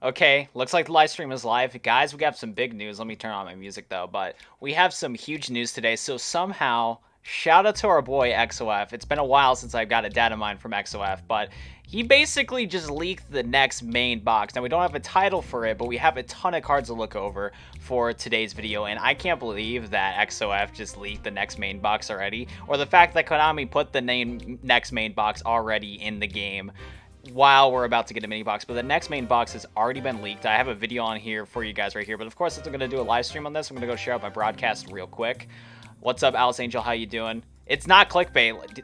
Okay, looks like the live stream is live. Guys, we got some big news. Let me turn on my music though, but we have some huge news today. So somehow, shout out to our boy XOF. It's been a while since I've got a data mine from XOF, but he basically just leaked the next main box. Now, we don't have a title for it, but we have a ton of cards to look over for today's video, and I can't believe that XOF just leaked the next main box already, or the fact that Konami put the next main box already in the game while we're about to get a mini box. But the next main box has already been leaked. I have a video on here for you guys right here, but of course, since I'm going to do a live stream on this, I'm going to go share out my broadcast real quick. What's up, Alice Angel? How you doing? It's not clickbait.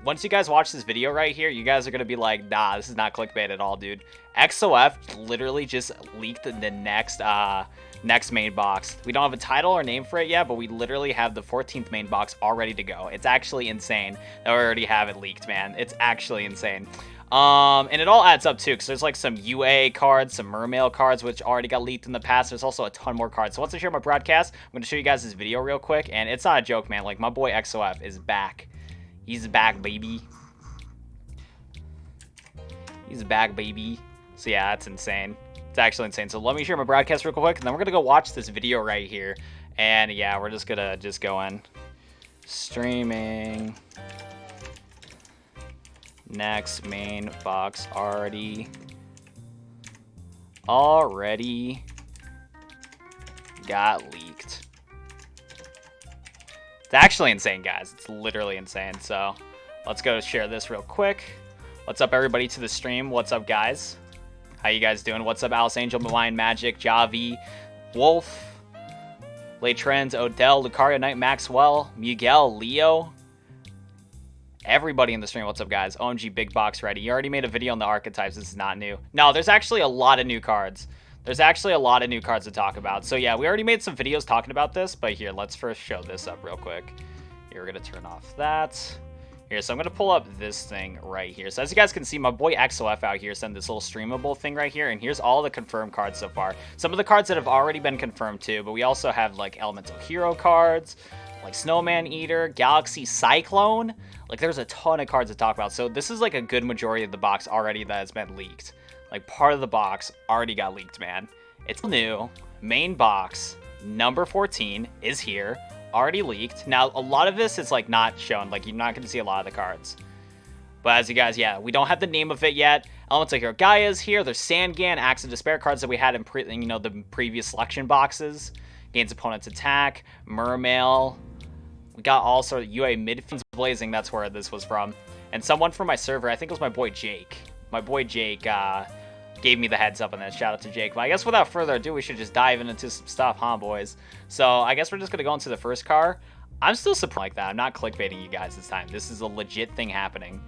Once you guys watch this video right here, you guys are going to be like, nah, this is not clickbait at all, dude. XOF literally just leaked the next main box. We don't have a title or name for it yet, but we literally have the 14th main box all ready to go. It's actually insane that we already have it leaked, man. It's actually insane. And it all adds up too, because there's like some UA cards, some MERMAIL cards, which already got leaked in the past. There's also a ton more cards. So once I share my broadcast, I'm going to show you guys this video real quick. And it's not a joke, man. Like, my boy XOF is back. He's back, baby. He's back, baby. So yeah, that's insane. It's actually insane. So let me share my broadcast real quick, and then we're going to go watch this video right here. And yeah, we're just going to go in. Streaming. Next main box already got leaked. It's actually insane, guys. It's literally insane. So let's go share this real quick. What's up, everybody, to the stream? What's up, guys? How you guys doing? What's up, Alice Angel, Malign Magic, Javi, Wolf, Late Trends, Odell, Lucario Knight, Maxwell, Miguel, Leo. Everybody in the stream, what's up, guys? OMG Big Box ready. You already made a video on the archetypes. This is not new. No, there's actually a lot of new cards. There's actually a lot of new cards to talk about. So yeah, we already made some videos talking about this, but here, let's first show this up real quick. Here, we're going to turn off that. Here, so I'm going to pull up this thing right here. So as you guys can see, my boy XOF out here sent this little streamable thing right here, and here's all the confirmed cards so far. Some of the cards that have already been confirmed too, but we also have like Elemental Hero cards, like Snowman Eater, Galaxy Cyclone. Like, there's a ton of cards to talk about. So this is like a good majority of the box already that has been leaked. Like, part of the box already got leaked, man. It's new. Main box number 14 is here, already leaked. Now, a lot of this is like not shown. Like, you're not going to see a lot of the cards. But as you guys, yeah, we don't have the name of it yet. Elemental Hero Gaia is here. There's Sandman, Axe of Despair cards that we had in the previous selection boxes. Gains opponent's attack, Mermail. We got all sort of UA midfields blazing. That's where this was from. And someone from my server, I think it was my boy Jake. My boy Jake gave me the heads up on that. Shout out to Jake. But I guess without further ado, we should just dive into some stuff, huh, boys? So I guess we're just going to go into the first car. I'm still surprised like that. I'm not clickbaiting you guys this time. This is a legit thing happening.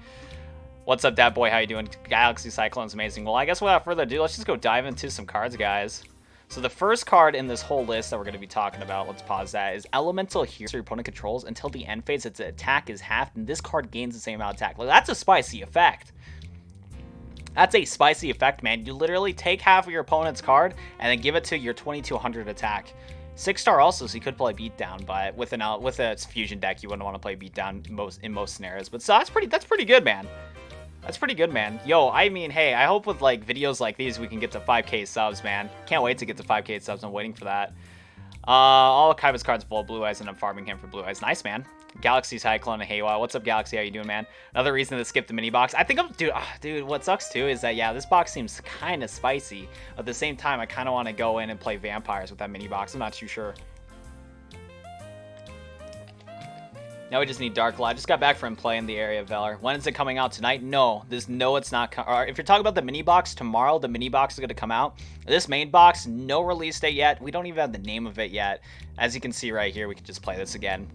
What's up, Dad Boy? How you doing? Galaxy Cyclone's amazing. Well, I guess without further ado, let's just go dive into some cards, guys. So the first card in this whole list that we're going to be talking about, let's pause that, is Elemental Hero. Your opponent controls until the end phase, its attack is halved, and this card gains the same amount of attack. Like, that's a spicy effect. That's a spicy effect, man. You literally take half of your opponent's card and then give it to your 2200 attack. 6-star also, so you could play Beatdown, but with its fusion deck, you wouldn't want to play Beatdown in most scenarios. But so that's pretty good, man. That's pretty good, man. Yo, I mean, hey, I hope with like videos like these we can get to 5k subs, man. Can't wait to get to 5k subs. I'm waiting for that. All Kaiba's cards full of Blue Eyes, and I'm farming him for Blue Eyes. Nice, man. Galaxy Cyclone and Haywa. What's up, Galaxy? How you doing, man? Another reason to skip the mini box. I think I'm, dude. What sucks too is that, yeah, this box seems kind of spicy. At the same time, I kind of want to go in and play vampires with that mini box. I'm not too sure. Now we just need Dark Law. I just got back from playing the area of Valor. When is it coming out? Tonight? No. It's not. Or if you're talking about the mini box, tomorrow the mini box is going to come out. This main box, no release date yet. We don't even have the name of it yet. As you can see right here, we can just play this again.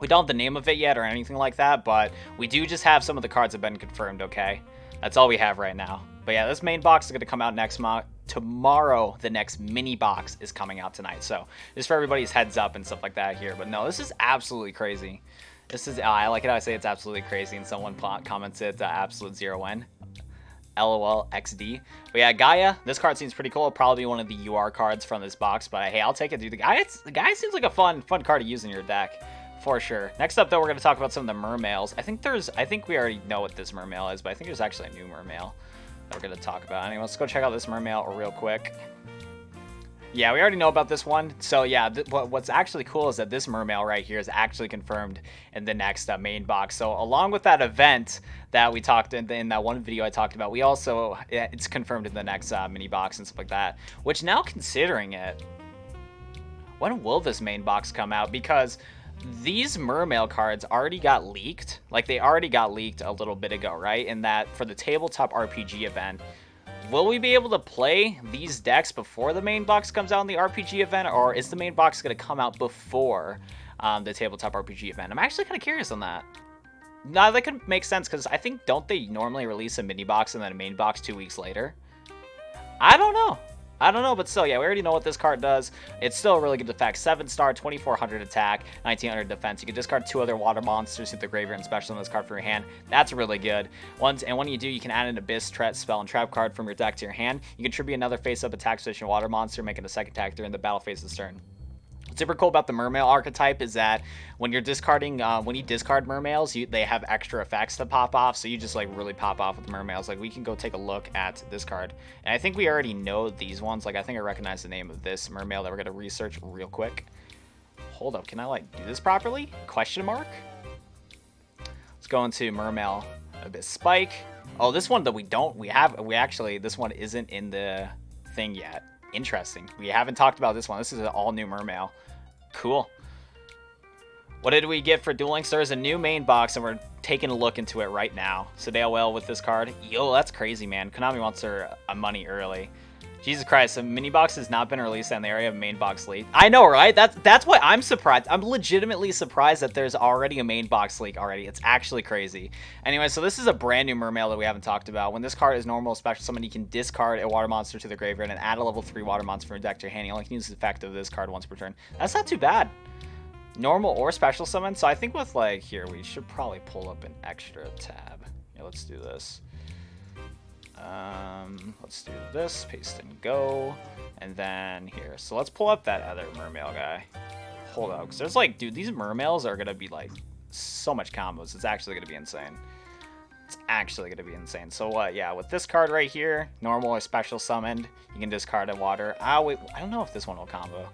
We don't have the name of it yet or anything like that, but we do just have some of the cards have been confirmed, okay? That's all we have right now. But yeah, this main box is going to come out next month. Tomorrow, the next mini box is coming out tonight. So just for everybody's heads up and stuff like that here. But no, this is absolutely crazy. This is, I like it how I say it's absolutely crazy, and someone comments it absolute 0N. LOL XD. But yeah, Gaia, this card seems pretty cool. It'll probably be one of the UR cards from this box, but hey, I'll take it, dude. The guy seems like a fun card to use in your deck. For sure. Next up, though, we're going to talk about some of the Mermails. I think we already know what this Mermail is, but I think there's actually a new Mermail. that we're going to talk about. Anyway, let's go check out this mermail real quick. Yeah, we already know about this one. So yeah, what's actually cool is that this mermail right here is actually confirmed in the next main box. So along with that event that we talked in that one video I talked about, we also, it's confirmed in the next mini box and stuff like that. Which now considering it, when will this main box come out? Because these mermail cards already got leaked. Like they already got leaked a little bit ago, right? In that for the tabletop RPG event. Will we be able to play these decks before the main box comes out in the RPG event, or is the main box going to come out before the tabletop RPG event? I'm actually kind of curious on that. Now, that could make sense, because I think, don't they normally release a mini box and then a main box 2 weeks later? I don't know. I don't know, but still, yeah, we already know what this card does. It's still a really good effect. 7-star, 2400 attack, 1900 defense. You can discard 2 other water monsters to the graveyard and special in this card for your hand. That's really good. And when you do, you can add an Abyss, Threat, Spell, and Trap card from your deck to your hand. You contribute another face-up attack position water monster, making a second attack during the battle phase of this turn. What's super cool about the mermail archetype is that when you're discarding, when you discard mermails, they have extra effects to pop off, so you just like really pop off with mermails. Like we can go take a look at this card, and I think we already know these ones. Like I think I recognize the name of this mermail that we're gonna research real quick. Hold up, can I like do this properly? Question mark. Let's go into mermail Abyss Spike. Oh, this one that we actually this one isn't in the thing yet. Interesting. We haven't talked about this one. This is an all-new mermail. Cool. What did we get for Duel Links? There is a new main box, and we're taking a look into it right now. So they well with this card. Yo, that's crazy, man. Konami wants their money early. Jesus Christ, a mini box has not been released in the area of main box leak. I know, right? That's why I'm surprised. I'm legitimately surprised that there's already a main box leak already. It's actually crazy. Anyway, so this is a brand new mermail that we haven't talked about. When this card is normal special summon, you can discard a water monster to the graveyard and add a level 3 water monster from your deck to your hand. You only can use the effect of this card once per turn. That's not too bad. Normal or special summon. So I think with like here, we should probably pull up an extra tab. Yeah, let's do this. Let's do this, paste and go, and then here. So let's pull up that other mermail guy. Hold up, because there's like, dude, these mermails are gonna be like so much combos. It's actually gonna be insane. It's actually gonna be insane. So yeah, with this card right here, normal or special summoned, you can discard a water. Wait, I don't know if this one will combo.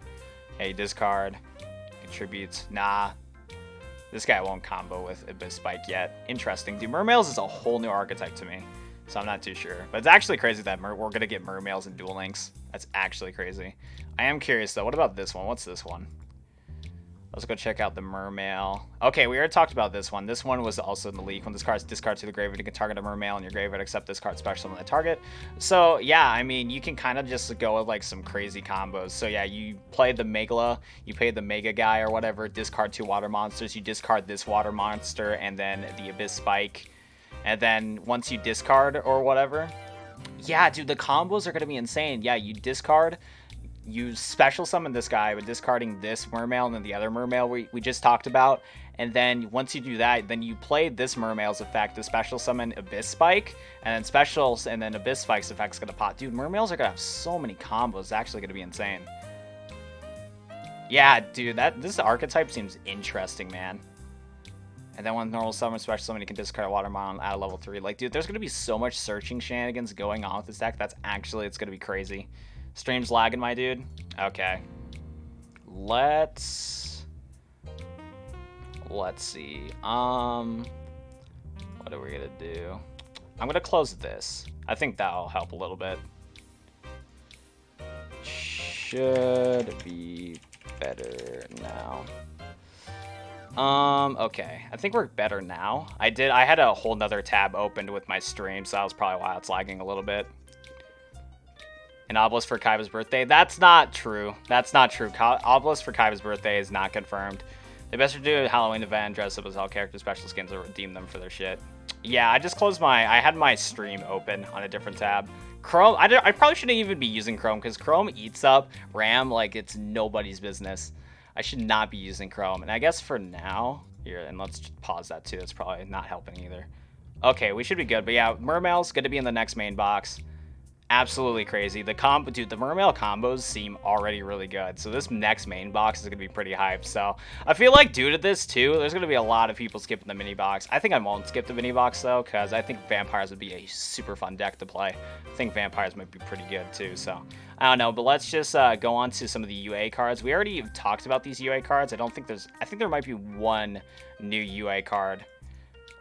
Hey, discard, contributes. Nah, this guy won't combo with Abyss Spike yet. Interesting. Dude, mermails is a whole new archetype to me. So I'm not too sure. But it's actually crazy that we're going to get mermails in Duel Links. That's actually crazy. I am curious, though. What about this one? What's this one? Let's go check out the mermail. Okay, we already talked about this one. This one was also in the leak. When this card is discarded to the graveyard, you can target a mermail in your graveyard, except this card special on the target. So, yeah, I mean, you can kind of just go with, like, some crazy combos. So, yeah, you play the Megala, you play the Mega guy or whatever, discard 2 water monsters, you discard this water monster, and then the Abyss Spike. And then once you discard or whatever, yeah, dude, the combos are going to be insane. Yeah, you discard, you special summon this guy with discarding this mermail and then the other mermail we just talked about. And then once you do that, then you play this mermail's effect, the special summon Abyss Spike, and then specials, and then Abyss Spike's effect's going to pop. Dude, mermails are going to have so many combos. It's actually going to be insane. Yeah, dude, this archetype seems interesting, man. And then when normal summon, special summon, you can discard a water mon at a level 3. Like, dude, there's going to be so much searching shenanigans going on with this deck. It's going to be crazy. Stream's lagging, my dude. Okay. Let's see. What are we going to do? I'm going to close this. I think that'll help a little bit. Should be better now. Okay. I think we're better now. I had a whole nother tab opened with my stream, so that was probably why it's lagging a little bit. An obelisk for Kaiba's birthday. That's not true. That's not true. Obelisk for Kaiba's birthday is not confirmed. They best do a Halloween event, dress up as all character special skins, or redeem them for their shit. Yeah, I just closed I had my stream open on a different tab. Chrome, I probably shouldn't even be using Chrome, because Chrome eats up RAM like it's nobody's business. I should not be using Chrome. And I guess for now, here, and let's pause that too. It's probably not helping either. Okay, we should be good. But yeah, Mermail's going to be in the next main box. Absolutely crazy. The combo, dude, the Mermail combos seem already really good. So this next main box is going to be pretty hyped. So I feel like due to this too, there's going to be a lot of people skipping the mini box. I think I won't skip the mini box though, because I think Vampires would be a super fun deck to play. I think Vampires might be pretty good too. So I don't know, but let's just go on to some of the UA cards. We already talked about these UA cards. I think there might be one new UA card.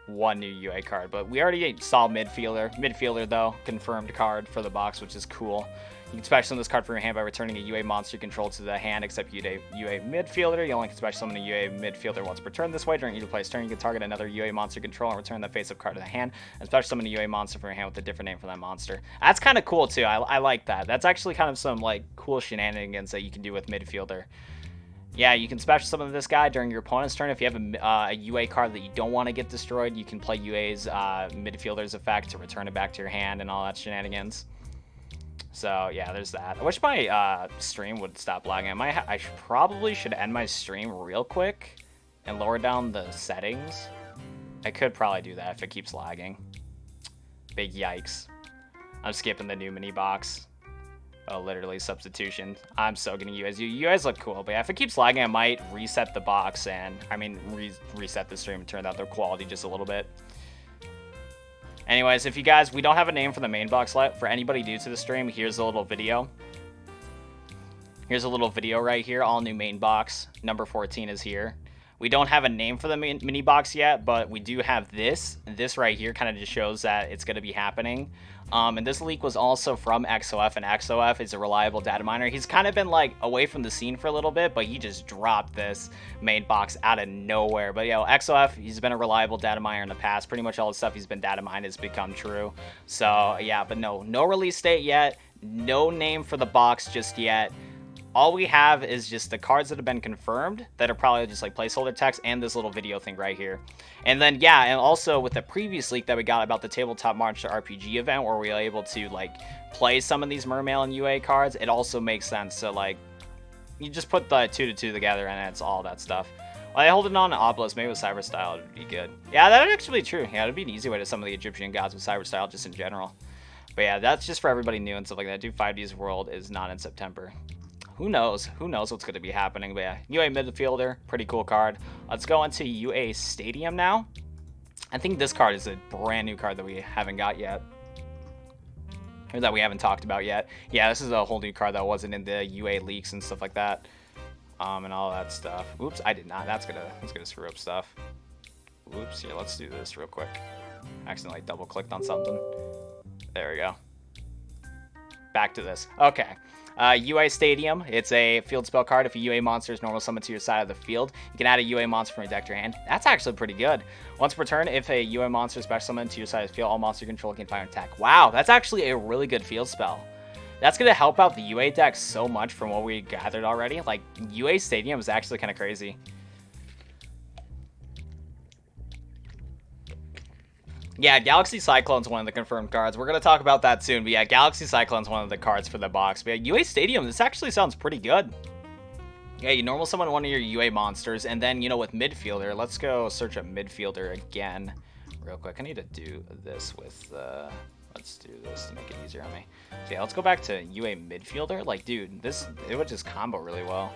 One new UA card, but we already saw midfielder though, confirmed card for the box, which is cool. You can special summon this card from your hand by returning a UA monster you control to the hand, except UA midfielder. You only can special summon a UA midfielder once per turn. This way, during either player's turn, you can target another UA monster control and return the face-up card to the hand, and special summon a UA monster from your hand with a different name for that monster. That's kind of cool too. I like that. That's actually kind of some like cool shenanigans that you can do with midfielder. Yeah, you can special summon this guy during your opponent's turn. If you have a UA card that you don't want to get destroyed, you can play UA's midfielder's effect to return it back to your hand and all that shenanigans. So yeah, there's that. I wish my stream would stop lagging. I probably should end my stream real quick and lower down the settings. I could probably do that if it keeps lagging. Big yikes. I'm skipping the new mini box. Oh, literally substitution. I'm so gonna use you. You guys look cool, but yeah, if it keeps lagging, I might reset the box and reset the stream and turn down the quality just a little bit. Anyways, if you guys, we don't have a name for the main box yet. For anybody new to the stream, here's a little video. Here's a little video right here. All new main box. Number 14 is here. We don't have a name for the mini box yet, but we do have this. This right here kind of just shows that it's going to be happening. And this leak was also from XOF, and XOF is a reliable data miner. He's kind of been like away from the scene for a little bit, but he just dropped this main box out of nowhere. But yo, XOF, he's been a reliable data miner in the past. Pretty much all the stuff he's been data mined has become true. So yeah, but no release date yet. No name for the box just yet. All we have is just the cards that have been confirmed that are probably just like placeholder text and this little video thing right here. And then, yeah, and also with the previous leak that we got about the Tabletop Monster RPG event where we were able to like play some of these Mermail and UA cards, it also makes sense to like, you just put the 2 to 2 together and it's all that stuff. Well, I hold it on to Obelisk, maybe with Cyber Style, it would be good. Yeah, that would actually be true. Yeah, it would be an easy way to summon the Egyptian gods with Cyber Style just in general. But yeah, that's just for everybody new and stuff like that. Dude, 5D's World is not in September. Who knows? Who knows what's going to be happening? But yeah, UA midfielder, pretty cool card. Let's go into UA Stadium now. I think this card is a brand new card that we haven't got yet. Or that we haven't talked about yet. Yeah, this is a whole new card that wasn't in the UA leaks and stuff like that. And all that stuff. Oops, I did not. That's gonna screw up stuff. Oops, yeah, let's do this real quick. Accidentally double clicked on something. There we go. Back to this. Okay. UA Stadium, it's a field spell card. If a UA monster is normal summoned to your side of the field, you can add a UA monster from your deck to your hand. That's actually pretty good. Once per turn, if a UA monster is special summoned to your side of the field, all monster control can fire and attack. Wow, that's actually a really good field spell. That's going to help out the UA deck so much from what we gathered already. Like, UA Stadium is actually kind of crazy. Yeah, Galaxy Cyclone's one of the confirmed cards. We're going to talk about that soon. But yeah, Galaxy Cyclone's one of the cards for the box. But yeah, UA Stadium, this actually sounds pretty good. Yeah, you normal summon one of your UA monsters. And then, you know, with midfielder, let's go search a midfielder again real quick. I need to do this with, let's do this to make it easier on me. So yeah, let's go back to UA midfielder. Like, dude, it would just combo really well.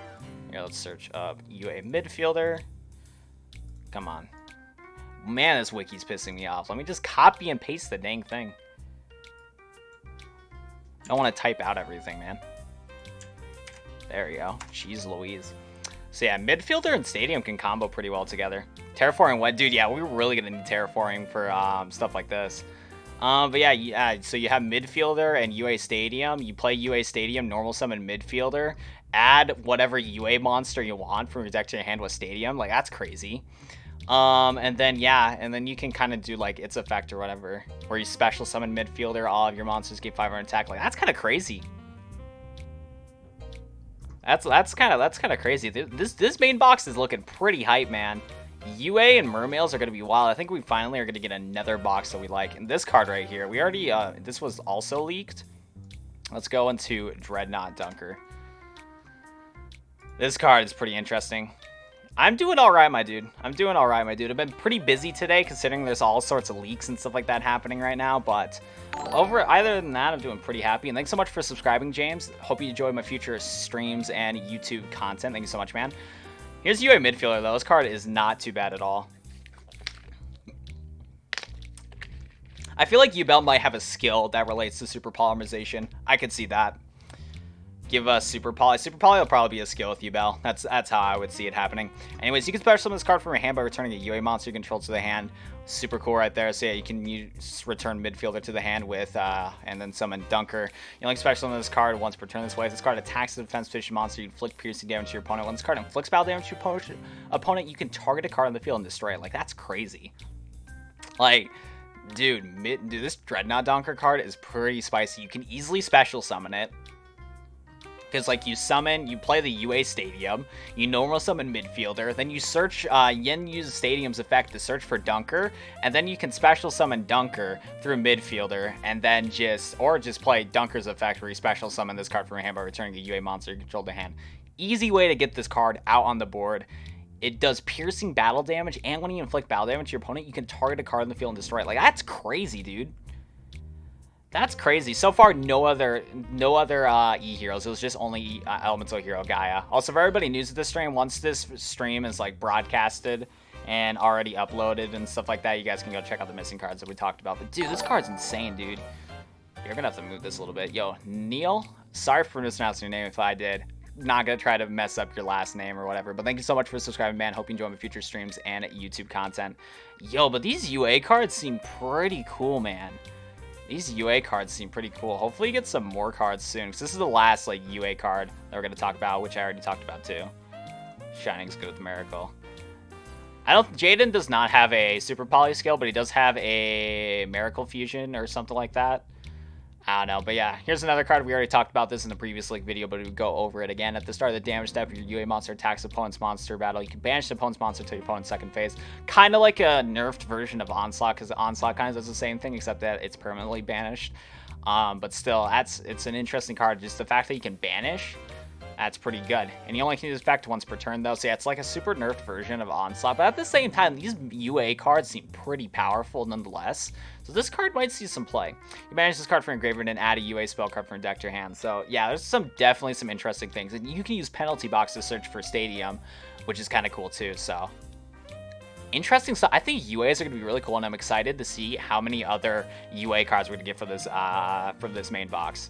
Here, let's search up UA midfielder. Come on. Man, this wiki's pissing me off. Let me just copy and paste the dang thing. I don't want to type out everything, man. There we go. Jeez Louise. So yeah, midfielder and stadium can combo pretty well together. Terraforming what? Dude, yeah, we're really going to need terraforming for stuff like this. But yeah, so you have midfielder and UA Stadium. You play UA Stadium, normal summon midfielder. Add whatever UA monster you want from your deck to your hand with Stadium. Like, that's crazy. And then, yeah, and then you can kind of do, like, its effect or whatever, where you special summon midfielder, all of your monsters get 500 attack. Like, that's kind of crazy. That's kind of crazy. This main box is looking pretty hype, man. UA and Mermails are going to be wild. I think we finally are going to get another box that we like. And this card right here, we already, this was also leaked. Let's go into Dreadnought Dunker. This card is pretty interesting. I'm doing all right, my dude. I'm doing all right, my dude. I've been pretty busy today, considering there's all sorts of leaks and stuff like that happening right now. But other than that, I'm doing pretty happy. And thanks so much for subscribing, James. Hope you enjoy my future streams and YouTube content. Thank you so much, man. Here's UA midfielder, though. This card is not too bad at all. I feel like Yubel might have a skill that relates to super polymerization. I could see that. Give us super poly. Super poly will probably be a skill with Yubel. That's how I would see it happening. Anyways, you can special summon this card from your hand by returning a UA monster you control to the hand. Super cool right there. So yeah, you can return midfielder to the hand with, and then summon Dunker. You only special summon this card once per turn this way. If this card attacks the defense position monster, you inflict piercing damage to your opponent. When this card inflicts battle damage to your opponent, you can target a card on the field and destroy it. Like, that's crazy. Like, dude, this Dreadnought Dunker card is pretty spicy. You can easily special summon it. Because, like, you play the UA Stadium, you normal summon midfielder, then you search, Yen uses Stadium's effect to search for Dunker, and then you can special summon Dunker through midfielder, and then just play Dunker's effect where you special summon this card from your hand by returning a UA monster you control to hand. Easy way to get this card out on the board. It does piercing battle damage, and when you inflict battle damage to your opponent, you can target a card in the field and destroy it. Like, that's crazy, dude. That's crazy. So far, no other E-Heroes. It was just only Elemental Hero Gaia. Also, for everybody new to this stream, once this stream is, like, broadcasted and already uploaded and stuff like that, you guys can go check out the missing cards that we talked about. But, dude, this card's insane, dude. You're gonna have to move this a little bit. Yo, Neil, sorry for mispronouncing your name if I did. Not gonna try to mess up your last name or whatever, but thank you so much for subscribing, man. Hope you enjoy my future streams and YouTube content. Yo, but these UA cards seem pretty cool, man. These UA cards seem pretty cool. Hopefully you get some more cards soon, because this is the last, like, UA card that we're going to talk about, which I already talked about, too. Shining's good with Miracle. Jaden does not have a Super Poly skill, but he does have a Miracle Fusion or something like that. I don't know, but yeah, here's another card. We already talked about this in the previous like video, but we would go over it again. At the start of the damage step, if your UA monster attacks opponent's monster battle, you can banish the opponent's monster to your opponent's second phase. Kind of like a nerfed version of Onslaught, because Onslaught kind of does the same thing, except that it's permanently banished. But still, it's an interesting card. Just the fact that you can banish, that's pretty good. And you only can use this effect once per turn, though. So yeah, it's like a super nerfed version of Onslaught. But at the same time, these UA cards seem pretty powerful nonetheless. So this card might see some play. You banish this card from your graveyard and add a UA spell card from your deck to your hand. So yeah, there's definitely some interesting things. And you can use Penalty Box to search for Stadium, which is kind of cool too. So interesting stuff. I think UAs are going to be really cool, and I'm excited to see how many other UA cards we're going to get for this main box.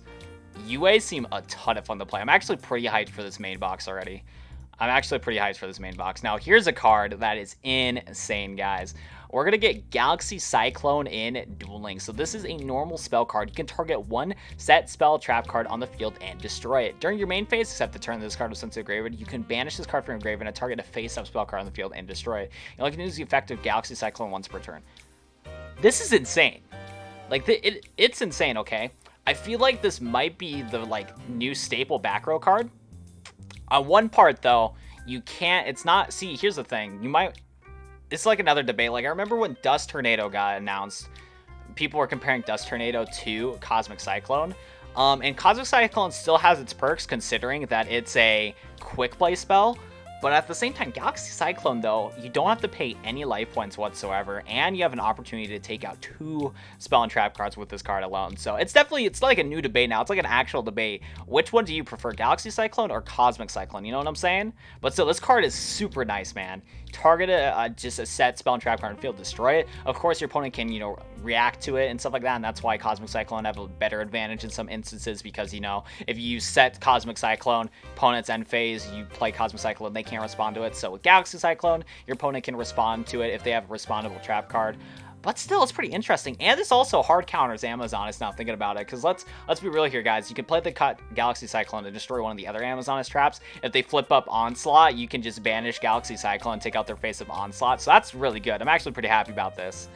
UAs seem a ton of fun to play. I'm actually pretty hyped for this main box already. Now, here's a card that is insane, guys. We're going to get Galaxy Cyclone in Duel Links. So this is a normal spell card. You can target one set spell trap card on the field and destroy it. During your main phase, except the turn this card was sent to the graveyard, you can banish this card from your graveyard and target a face-up spell card on the field and destroy it. You can use the effect of Galaxy Cyclone once per turn. This is insane. Like, it's insane, okay? I feel like this might be the, like, new staple back row card. On one part, though, you can't, it's not, see, here's the thing, it's like another debate. Like, I remember when Dust Tornado got announced, people were comparing Dust Tornado to Cosmic Cyclone. And Cosmic Cyclone still has its perks, considering that it's a quick play spell. But at the same time, Galaxy Cyclone, though, you don't have to pay any life points whatsoever, and you have an opportunity to take out 2 spell and trap cards with this card alone. So it's like a new debate now. It's like an actual debate. Which one do you prefer, Galaxy Cyclone or Cosmic Cyclone? You know what I'm saying? But still, this card is super nice, man. Target just a set spell and trap card in the field, destroy it. Of course, your opponent can, react to it and stuff like that, and that's why Cosmic Cyclone have a better advantage in some instances, because, if you set Cosmic Cyclone, opponent's end phase, you play Cosmic Cyclone, they can't respond to it. So with Galaxy Cyclone, your opponent can respond to it if they have a respondable trap card. But still, it's pretty interesting. And this also hard counters Amazon. It's not thinking about it, because let's be real here, guys. You can play the Galaxy Cyclone to destroy one of the other Amazoness traps. If they flip up Onslaught, you can just banish Galaxy Cyclone and take out their face of Onslaught. So that's really good. I'm actually pretty happy about this.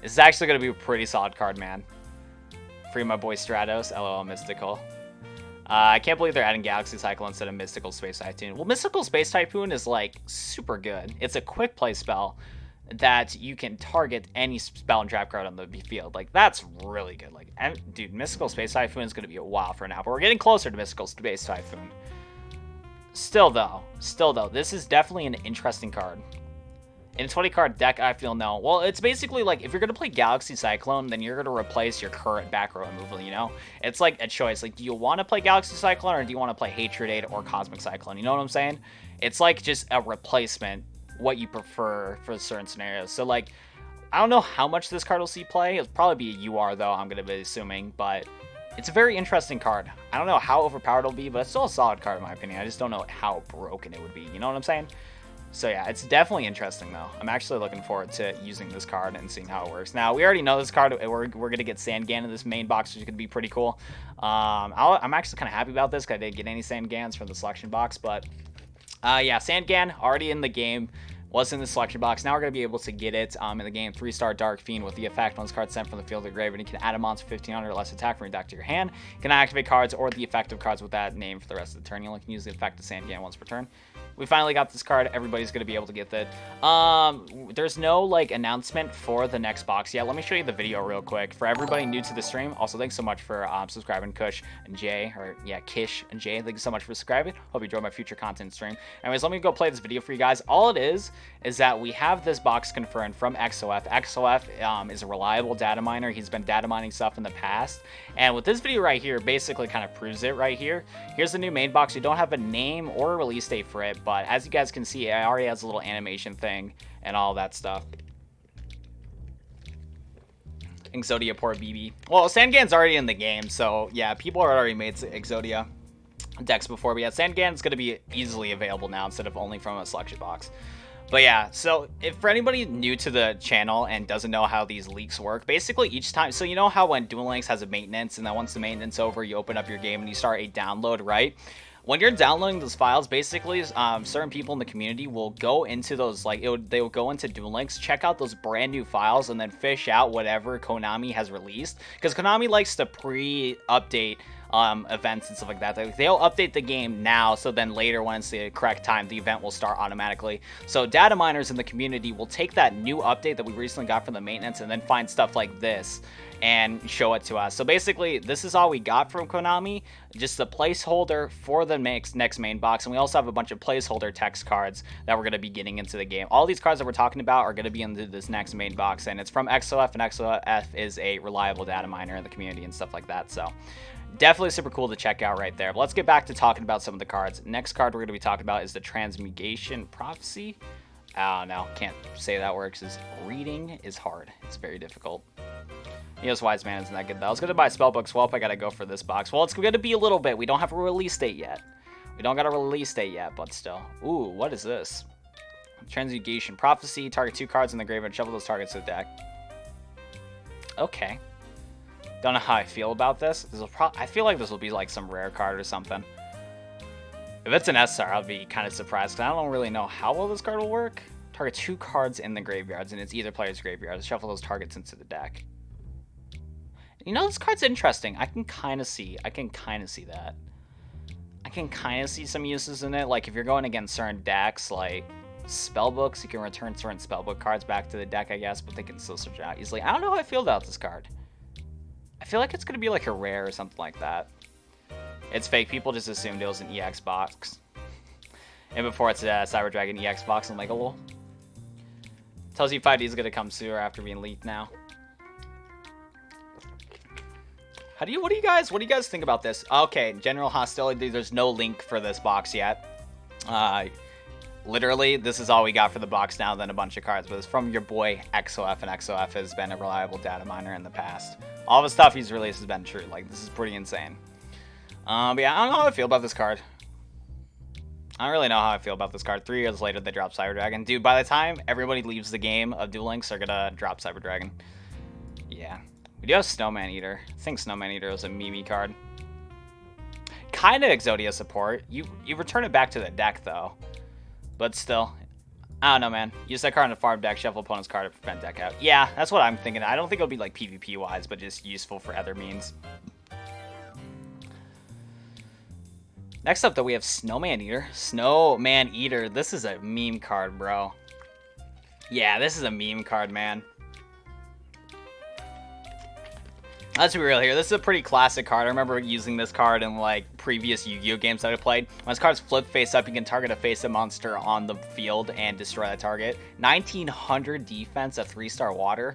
This is actually going to be a pretty solid card, man. Free my boy Stratos. LOL Mystical. I can't believe they're adding Galaxy Cyclone instead of Mystical Space Typhoon. Well, Mystical Space Typhoon is, like, super good. It's a quick play spell that you can target any spell and trap card on the field. Like, that's really good. Like, dude, Mystical Space Typhoon is going to be a while for now, but we're getting closer to Mystical Space Typhoon. Still though, this is definitely an interesting card. In a 20 card deck, I feel no. Well, it's basically like, if you're going to play Galaxy Cyclone, then you're going to replace your current back row removal, you know? It's like a choice. Like, do you want to play Galaxy Cyclone, or do you want to play Hatred Aid or Cosmic Cyclone? You know what I'm saying? It's like just a replacement, what you prefer for certain scenarios. So, like, I don't know how much this card will see play. It'll probably be a UR, though, I'm going to be assuming. But it's a very interesting card. I don't know how overpowered it'll be, but it's still a solid card, in my opinion. I just don't know how broken it would be. You know what I'm saying? So yeah, it's definitely interesting though. I'm actually looking forward to using this card and seeing how it works. Now, we already know this card. We're going to get Sandgan in this main box, which is going to be pretty cool. I'm actually kind of happy about this because I didn't get any Sandgans from the selection box. But yeah, Sandgan already in the game. Was in the selection box. Now we're going to be able to get it in the game. 3-star Dark Fiend with the effect when this card sent from the field to the grave, and you can add a monster 1500 or less attack from your deck to your hand. You can activate cards or the effective cards with that name for the rest of the turn. You only can use the effect of Sandgan once per turn. We finally got this card. Everybody's going to be able to get that. There's no like announcement for the next box yet. Let me show you the video real quick. For everybody new to the stream, also thanks so much for subscribing, Kush and Jay, or yeah, Kish and Jay. Thank you so much for subscribing. Hope you enjoy my future content stream. Anyways, let me go play this video for you guys. All it is that we have this box confirmed from XOF. XOF is a reliable data miner. He's been data mining stuff in the past. And with this video right here, basically kind of proves it right here. Here's the new main box. We don't have a name or a release date for it, but as you guys can see, it already has a little animation thing and all that stuff. Exodia, poor BB. Well, Sandgan's already in the game, so yeah, people have already made Exodia decks before, but yeah, Sandgan's going to be easily available now instead of only from a selection box. But yeah, so if for anybody new to the channel and doesn't know how these leaks work, basically each time, so you know how when Duel Links has a maintenance, and then once the maintenance over, you open up your game and you start a download, right? When you're downloading those files, basically, certain people in the community will go into those, like, they will go into Duel Links, check out those brand new files, and then fish out whatever Konami has released. Because Konami likes to pre-update events and stuff like that. They'll update the game now, so then later when it's the correct time, the event will start automatically. So data miners in the community will take that new update that we recently got from the maintenance and then find stuff like this and show it to us. So basically, this is all we got from Konami, just the placeholder for the next main box, and we also have a bunch of placeholder text cards that we're going to be getting into the game. All these cards that we're talking about are going to be in this next main box, and it's from XOF, and XOF is a reliable data miner in the community and stuff like that, so definitely super cool to check out right there. But let's get back to talking about some of the cards. Next card we're going to be talking about is the Transmutation Prophecy. Oh no, can't say that word because reading is hard. It's very difficult. Neos Wise Man isn't that good though. I was going to buy Spellbooks. Well, I got to go for this box. Well, it's going to be a little bit. We don't have a release date yet. We don't got a release date yet, but still. Ooh, what is this? Transmutation Prophecy. Target 2 cards in the graveyard. Shuffle those targets to the deck. Okay. Don't know how I feel about this. I feel like this will be like some rare card or something. If it's an SR, I'll be kind of surprised because I don't really know how well this card will work. Target 2 cards in the graveyards, and it's either player's graveyard. Shuffle those targets into the deck. You know, this card's interesting. I can kind of see that. I can kind of see some uses in it. Like if you're going against certain decks, like Spellbooks, you can return certain Spellbook cards back to the deck, I guess, but they can still switch out easily. I don't know how I feel about this card. I feel like it's going to be like a rare or something like that. It's fake. People just assumed it was an EX box. And before it's a Cyber Dragon EX box, I'm like, oh, well. Tells you 5D is going to come sooner after being leaked now. What do you guys think about this? Okay, general hostility, there's no link for this box yet. Literally, this is all we got for the box now, then a bunch of cards, but it's from your boy XOF, and XOF has been a reliable data miner in the past. All the stuff he's released has been true. Like, this is pretty insane. But yeah, I don't know how I feel about this card. I don't really know how I feel about this card. 3 years later, they drop Cyber Dragon. Dude, by the time everybody leaves the game of Duel Links, they're gonna drop Cyber Dragon. Yeah. We do have Snowman Eater. I think Snowman Eater is a Mimi card. Kind of Exodia support. You return it back to the deck, though. But still, I don't know, man. Use that card in the farm deck, shuffle opponent's card to prevent deck out. Yeah, that's what I'm thinking. I don't think it'll be like PvP-wise, but just useful for other means. Next up, though, we have Snowman Eater. Snowman Eater. This is a meme card, bro. Yeah, this is a meme card, man. Let's be real here. This is a pretty classic card. I remember using this card in like previous Yu-Gi-Oh games that I played. When this card's flipped face up, you can target a face-up monster on the field and destroy that target. 1900 defense, a 3-star water.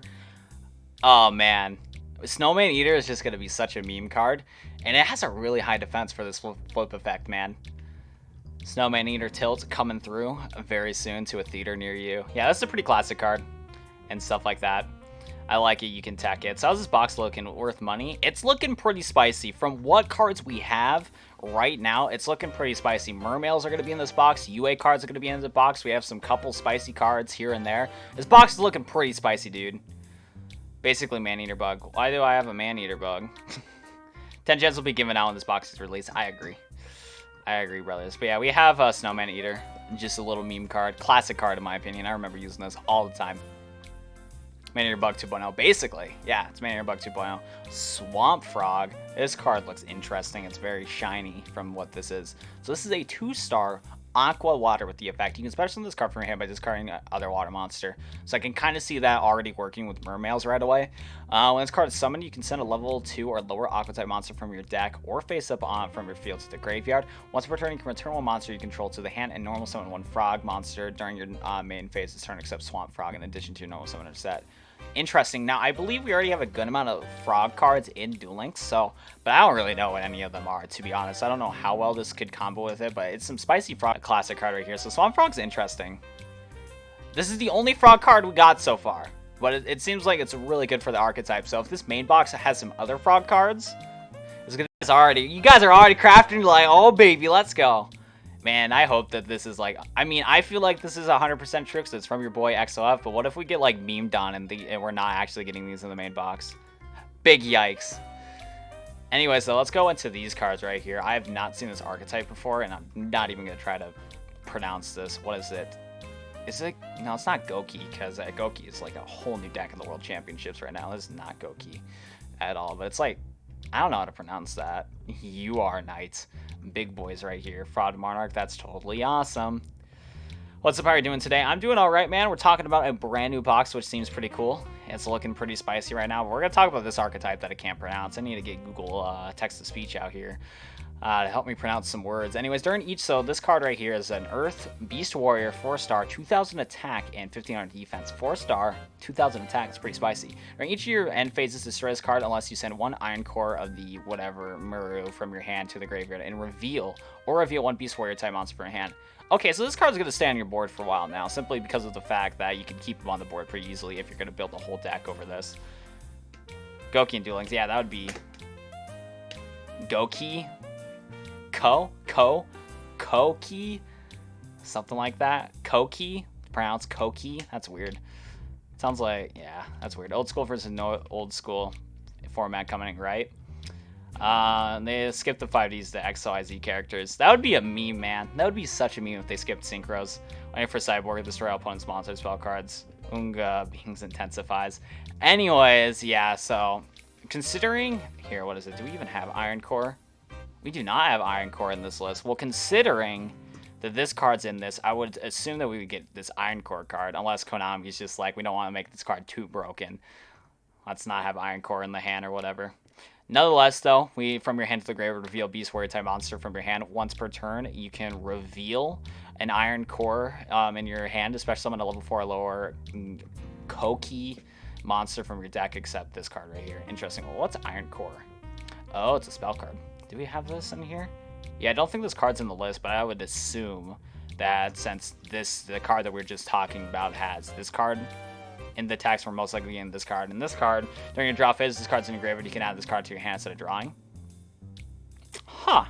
Oh man, Snowman Eater is just gonna be such a meme card, and it has a really high defense for this flip effect, man. Snowman Eater tilt coming through very soon to a theater near you. Yeah, that's a pretty classic card and stuff like that. I like it. You can tech it. So how's this box looking? Worth money? It's looking pretty spicy. From what cards we have right now, it's looking pretty spicy. Mermails are going to be in this box. UA cards are going to be in the box. We have some couple spicy cards here and there. This box is looking pretty spicy, dude. Basically, Man-Eater Bug. Why do I have a Man-Eater Bug? 10 gems will be given out when this box is released. I agree. I agree, brothers. But yeah, we have a Snowman Eater. Just a little meme card. Classic card, in my opinion. I remember using this all the time. Man-Eater Bug 2.0, basically. Yeah, it's Man-Eater Bug 2.0. Swamp Frog. This card looks interesting. It's very shiny from what this is. So this is a 2-star Aqua Water with the effect. You can special this card from your hand by discarding other water monster. So I can kind of see that already working with Mermails right away. When this card is summoned, you can send a level 2 or lower Aqua type monster from your deck or face up on from your field to the graveyard. Once per turn, you can return one monster you control to the hand and normal summon one frog monster during your main phase this turn except Swamp Frog in addition to your normal summoner set. Interesting. Now, I believe we already have a good amount of frog cards in Duel Links, but I don't really know what any of them are, to be honest. I don't know how well this could combo with it, but it's some spicy frog classic card right here. So Swamp Frog's interesting. This is the only frog card we got so far, but it seems like it's really good for the archetype. So if this main box has some other frog cards, you guys are already crafting like, oh baby, let's go. Man, I hope that this is like, I mean, I feel like this is 100% true because it's from your boy XOF, but what if we get like memed on and we're not actually getting these in the main box? Big yikes. Anyway, so let's go into these cards right here. I have not seen this archetype before, and I'm not even going to try to pronounce this. What is it? Is it? No, it's not Goki, because Goki is like a whole new deck in the World Championships right now. This is not Goki at all, but it's like, I don't know how to pronounce that. You are Knight. Big boys right here. Fraud Monarch, that's totally awesome. What's up, how are you doing today? I'm doing alright, man. We're talking about a brand new box, which seems pretty cool. It's looking pretty spicy right now, but we're going to talk about this archetype that I can't pronounce. I need to get Google text-to-speech out here to help me pronounce some words. Anyways, so this card right here is an Earth Beast Warrior, 4-star, 2000 attack, and 1500 defense. 4-star, 2000 attack. It's pretty spicy. During each of your end phases, destroy this card unless you send one Iron Core of the whatever Muru from your hand to the graveyard and reveal one Beast Warrior type monster from your hand. Okay, so this card's going to stay on your board for a while now, simply because of the fact that you can keep them on the board pretty easily if you're going to build a whole deck over this. Goki and Duel Links, yeah, that would be Goki. KOA'KI, something like that. KOA'KI, pronounced KOA'KI. That's weird. Sounds like, yeah, that's weird. Old school versus no old school format coming, right? They skipped the 5Ds, the XYZ characters. That would be a meme, man. That would be such a meme if they skipped synchros. Waiting for Cyborg, destroy opponent's monster spell cards. Unga Beings intensifies. Anyways, yeah, so considering here, what is it? Do we even have Iron Core? We do not have Iron Core in this list. Well, considering that this card's in this, I would assume that we would get this Iron Core card, unless Konami's just like, we don't want to make this card too broken. Let's not have Iron Core in the hand or whatever. Nonetheless, though, from your hand to the graveyard, reveal Beast Warrior type monster from your hand. Once per turn, you can reveal an Iron Core in your hand, especially summon a level 4 or lower KOA'KI monster from your deck, except this card right here. Interesting. Well, what's Iron Core? Oh, it's a spell card. Do we have this in here? Yeah, I don't think this card's in the list, but I would assume that since the card that we're just talking about has this card in the text, we're most likely in this card. And this card, during your draw phase, this card's in your graveyard, you can add this card to your hand instead of drawing. Huh.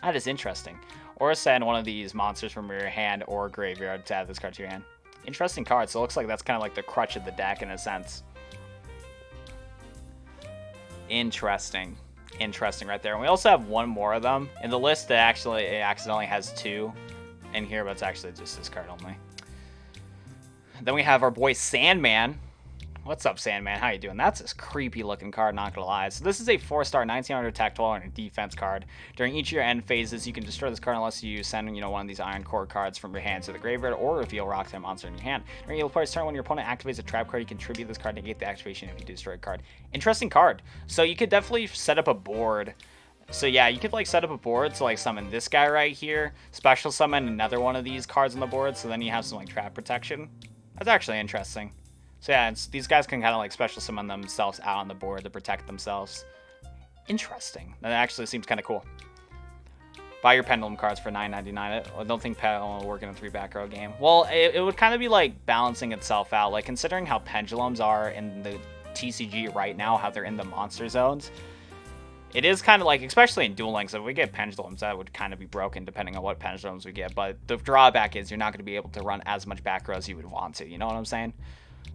That is interesting. Or send one of these monsters from your hand or graveyard to add this card to your hand. Interesting card. So it looks like that's kind of like the crutch of the deck in a sense. Interesting right there. And we also have one more of them in the list that it accidentally has 2 in here, but it's actually just this card only. Then we have our boy Sandman. What's up, Sandman? How you doing? That's a creepy looking card, not gonna lie. So this is a 4-star 1900 attack, 1200 defense card. During each of your end phases, you can destroy this card unless you send, one of these Iron Core cards from your hand to the graveyard, or reveal rock type monster in your hand. During your player's turn, when your opponent activates a trap card, you can tribute this card to negate the activation if you destroy a card. Interesting card. So you could definitely set up a board. So yeah, you could like set up a board to like summon this guy right here, special summon another one of these cards on the board, so then you have some like trap protection. That's actually interesting. So yeah, these guys can kind of like special summon themselves out on the board to protect themselves. Interesting. That actually seems kind of cool. Buy your Pendulum cards for $9.99. I don't think Pendulum will work in a 3 back row game. Well, it would kind of be like balancing itself out. Like considering how Pendulums are in the TCG right now, how they're in the monster zones. It is kind of like, especially in Duel Links, if we get Pendulums, that would kind of be broken depending on what Pendulums we get. But the drawback is you're not going to be able to run as much back row as you would want to. You know what I'm saying?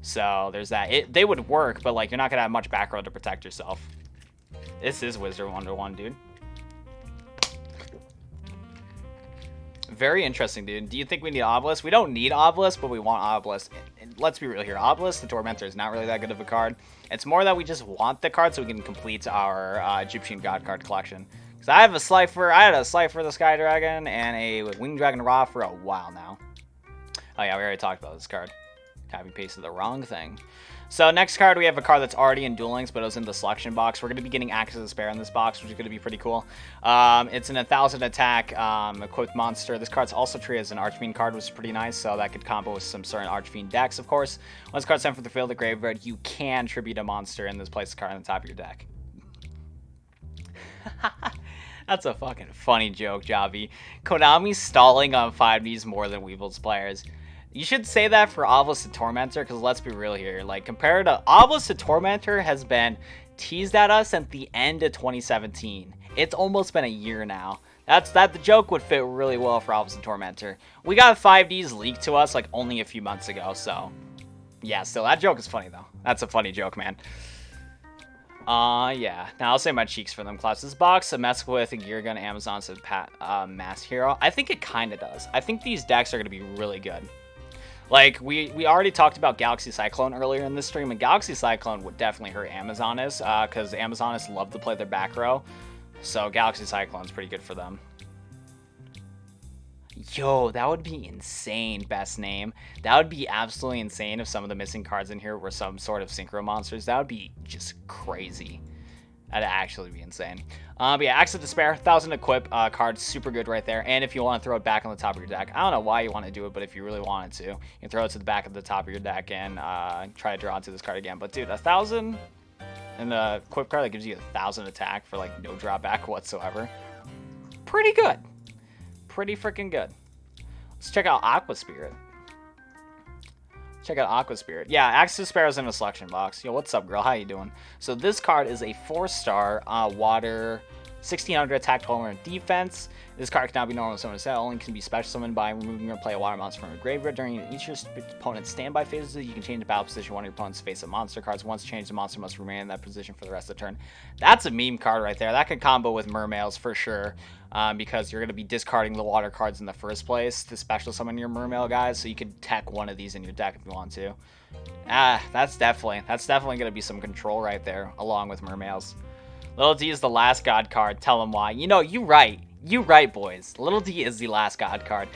So there's that. They would work, but like you're not going to have much back row to protect yourself. This is Wizard 1-1, dude. Very interesting, dude. Do you think we need Obelisk? We don't need Obelisk, but we want Obelisk. And let's be real here. Obelisk, the Tormentor, is not really that good of a card. It's more that we just want the card so we can complete our Egyptian God card collection. Because I have a Slifer, I had a Slifer the Sky Dragon and a Winged Dragon Ra for a while now. Oh yeah, we already talked about this card. Copy pasted the wrong thing. So next card, we have a card that's already in Duel Links, but it was in the selection box. We're going to be getting Access to Despair in this box, which is going to be pretty cool. It's an 1000 attack equipped monster. This card's also treated as an Archfiend card, which is pretty nice, so that could combo with some certain Archfiend decks, of course. Once card's sent from the field to graveyard, you can tribute a monster and this place the card on the top of your deck. That's a fucking funny joke, Javi. Konami's stalling on 5Ds more than Weevil's players. You should say that for Obelisk to Tormentor, because let's be real here. Like, compared to Obelisk to Tormentor has been teased at us at the end of 2017. It's almost been a year now. The joke would fit really well for Obelisk to Tormentor. We got 5Ds leaked to us like only a few months ago, so yeah, still that joke is funny though. That's a funny joke, man. Yeah. Now I'll say my cheeks for them. Class this box, a mess with a Gear Gun, Amazon, so Mass Hero. I think it kind of does. I think these decks are going to be really good. Like, we already talked about Galaxy Cyclone earlier in this stream, and Galaxy Cyclone would definitely hurt Amazonists, because Amazonists love to play their back row. So Galaxy Cyclone's pretty good for them. Yo, that would be insane, best name. That would be absolutely insane if some of the missing cards in here were some sort of Synchro monsters. That would be just crazy. That'd actually be insane. But yeah, Access to Despair, 1000 equip card, super good right there. And if you want to throw it back on the top of your deck, I don't know why you want to do it, but if you really wanted to, you can throw it to the back of the top of your deck and try to draw onto this card again. But dude, 1000 and the equip card that gives you 1000 attack for like no drawback whatsoever. Pretty good. Pretty freaking good. Let's check out Aqua Spirit. Check out Aqua Spirit. Yeah, Access to Despair is in a selection box. Yo, what's up, girl? How you doing? So this card is a 4-star water, 1600 attack, 1200 defense. This card cannot be normal summoned set. Only can be special summoned by removing or play a water monster from your graveyard. During each of your opponent's standby phases, you can change the battle position one of your opponent's face-up monster cards. Once changed, the monster must remain in that position for the rest of the turn. That's a meme card right there. That could combo with Mermails for sure. Because you're going to be discarding the water cards in the first place to special summon your Mermail guys, so you could tech one of these in your deck if you want to. That's definitely going to be some control right there, along with Mermails. Little D is the last god card. Tell them why. You know, you right, boys. Little D is the last god card.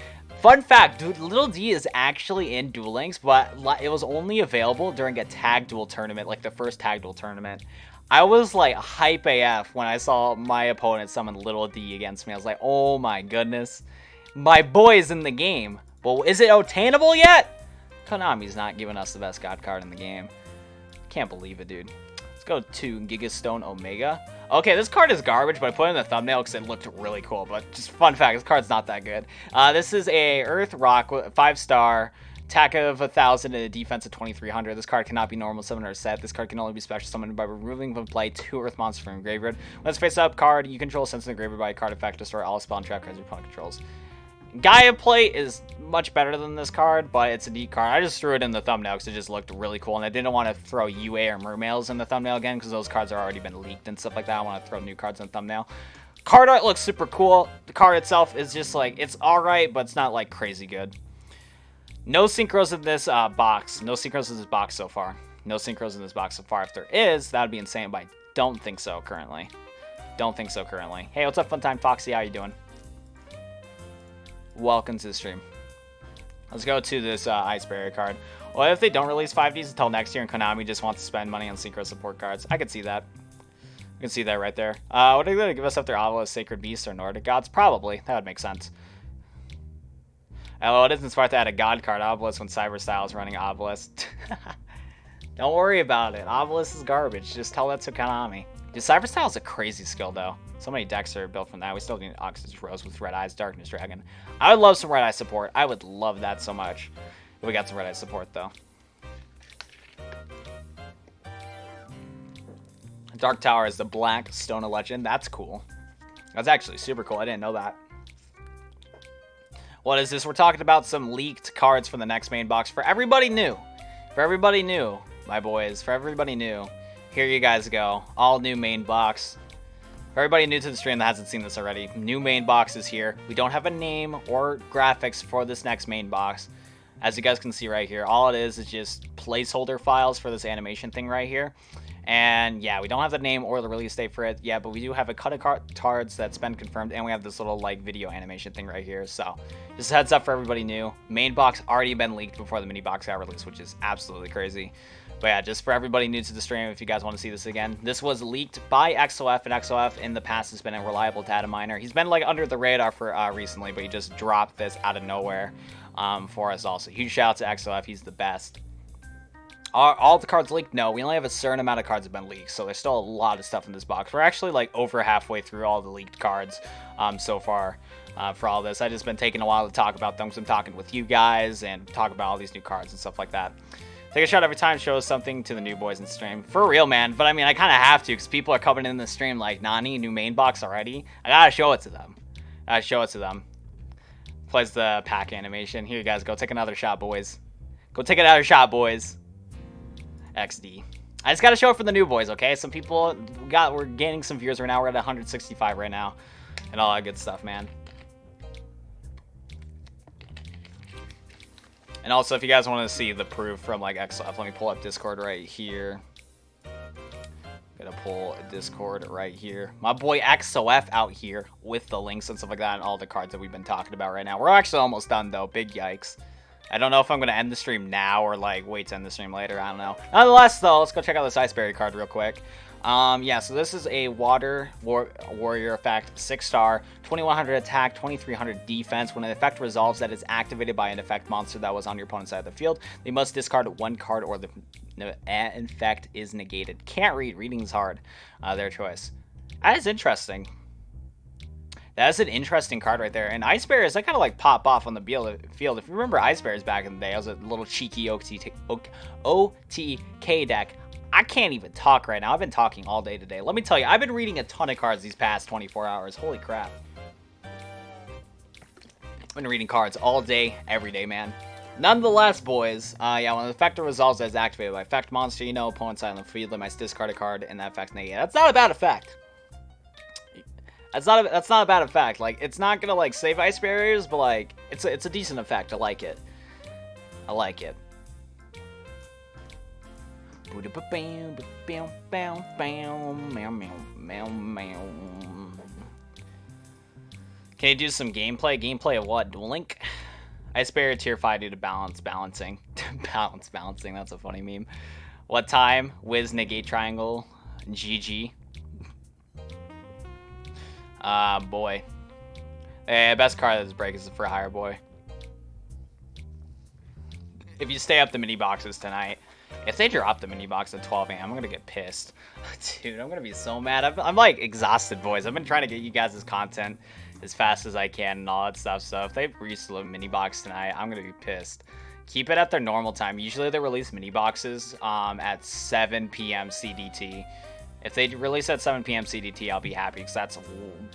Fun fact, dude, Little D is actually in Duel Links, but it was only available during a tag duel tournament, like the first tag duel tournament. I was like hype AF when I saw my opponent summon Little D against me. I was like, oh my goodness. My boy's in the game. But is it obtainable yet? Konami's not giving us the best god card in the game. Can't believe it, dude. Let's go to Gigastone Omega. Okay, this card is garbage, but I put it in the thumbnail because it looked really cool. But just fun fact, this card's not that good. This is a Earth Rock 5-star. Attack of 1000 and a defense of 2300. This card cannot be normal summoned or set. This card can only be special summoned by removing from play 2 Earth monsters from your graveyard. When it's face up card, you control sends in the graveyard by a card effect, destroy all spell and trap cards your opponent controls. Gaia Plate is much better than this card, but it's a neat card. I just threw it in the thumbnail because it just looked really cool, and I didn't want to throw UA or Mermails in the thumbnail again because those cards are already been leaked and stuff like that. I want to throw new cards in the thumbnail. Card art looks super cool. The card itself is just like, it's alright, but it's not like crazy good. No synchros in this box. No synchros in this box so far. No synchros in this box so far. If there is, that would be insane, but I don't think so currently. Don't think so currently. Hey, what's up, Funtime Foxy? How you doing? Welcome to the stream. Let's go to this Ice Barrier card. Well, if they don't release 5Ds until next year and Konami just wants to spend money on synchro support cards, I could see that. You can see that right there. What are they going to give us after Obelisk, Sacred Beasts, or Nordic Gods? Probably. That would make sense. Although it isn't smart to add a God card Obelisk when Cyberstyle is running Obelisk. Don't worry about it. Obelisk is garbage. Just tell that to Konami. Dude, Cyberstyle is a crazy skill, though. So many decks are built from that. We still need Oxys Rose with Red Eyes, Darkness Dragon. I would love some Red Eye support. I would love that so much. We got some Red Eye support, though. Dark Tower is the Black Stone of Legend. That's cool. That's actually super cool. I didn't know that. What is this? We're talking about some leaked cards for the next main box. For everybody new. For everybody new, my boys. For everybody new. Here you guys go. All new main box. For everybody new to the stream that hasn't seen this already, new main box is here. We don't have a name or graphics for this next main box. As you guys can see right here, all it is just placeholder files for this animation thing right here. And yeah, we don't have the name or the release date for it yet, but we do have a cut of cards that's been confirmed, and we have this little like video animation thing right here. So just a heads up for everybody new. Main box already been leaked before the mini box got released, which is absolutely crazy. But yeah, just for everybody new to the stream, if you guys want to see this again, this was leaked by XOF, and XOF in the past has been a reliable data miner. He's been like under the radar for recently, but he just dropped this out of nowhere for us all. So huge shout out to XOF, he's the best. Are all the cards leaked? No, we only have a certain amount of cards that have been leaked, so there's still a lot of stuff in this box. We're actually like over halfway through all the leaked cards so far for all this. I've just been taking a while to talk about them because I'm talking with you guys and talk about all these new cards and stuff like that. Take a shot every time, show us something to the new boys in stream. For real, man. But I mean, I kind of have to because people are coming in the stream like, Nani, new main box already? I gotta show it to them. I gotta show it to them. Plays the pack animation. Here you guys go. Take another shot, boys. Go take another shot, boys. XD. I just gotta show it for the new boys, okay? Some people we're gaining some viewers right now. We're at 165 right now. And all that good stuff, man. And also, if you guys want to see the proof from like XLF, let me pull up Discord right here. Gonna pull Discord right here. My boy XOF out here with the links and stuff like that and all the cards that we've been talking about right now. We're actually almost done though. Big yikes. I don't know if I'm gonna end the stream now or like wait to end the stream later. I don't know. Nonetheless, though, let's go check out this Iceberry card real quick. Yeah, so this is a Water Warrior effect, 6-star, 2100 attack, 2300 defense. When an effect resolves, that is activated by an effect monster that was on your opponent's side of the field, they must discard one card or the effect is negated. Can't read. Reading's hard. Their choice. That is interesting. That's an interesting card right there. And Ice Bears, that kind of like pop off on the field. If you remember Ice Bears back in the day, it was a little cheeky OTK deck. I can't even talk right now. I've been talking all day today. Let me tell you, I've been reading a ton of cards these past 24 hours. Holy crap. I've been reading cards all day, every day, man. Nonetheless, boys, yeah, when the effect resolves as activated by effect monster, you know, opponent's side on the field, they must discard a card and that effect negated. That's not a bad effect. That's not a bad effect. Like, it's not gonna like save ice barriers, but like it's a decent effect. I like it. I like it. Can you do some gameplay? Gameplay of what? Duel Link? Ice Barrier tier 5 due to balancing. Balancing, that's a funny meme. What time? Wiz negate triangle. GG. Boy. Hey, best card of this break is the For Hire boy. If you stay up the mini boxes tonight, if they drop the mini box at 12 a.m., I'm gonna get pissed. Dude, I'm gonna be so mad. I'm like exhausted, boys. I've been trying to get you guys' content as fast as I can and all that stuff. So if they release the mini box tonight, I'm gonna be pissed. Keep it at their normal time. Usually they release mini boxes at 7 p.m. CDT. If they release at 7 p.m. CDT, I'll be happy because that's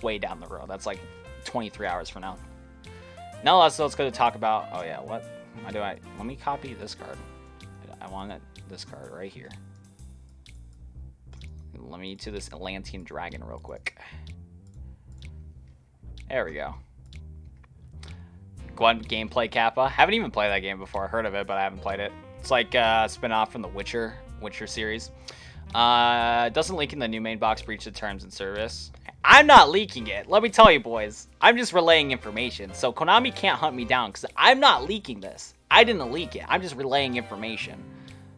way down the road. That's like 23 hours from now. Now let's go to talk about. Oh yeah, what? Why do I? Let me copy this card. I want this card right here. Let me to this Atlantean Dragon real quick. There we go. Gwent gameplay Kappa. Haven't even played that game before. Heard of it, but I haven't played it. It's like a spin-off from the Witcher Witcher series. Doesn't leak in the new main box breach the terms and service. I'm not leaking it. Let me tell you, boys. I'm just relaying information. So Konami can't hunt me down because I'm not leaking this. I didn't leak it. I'm just relaying information.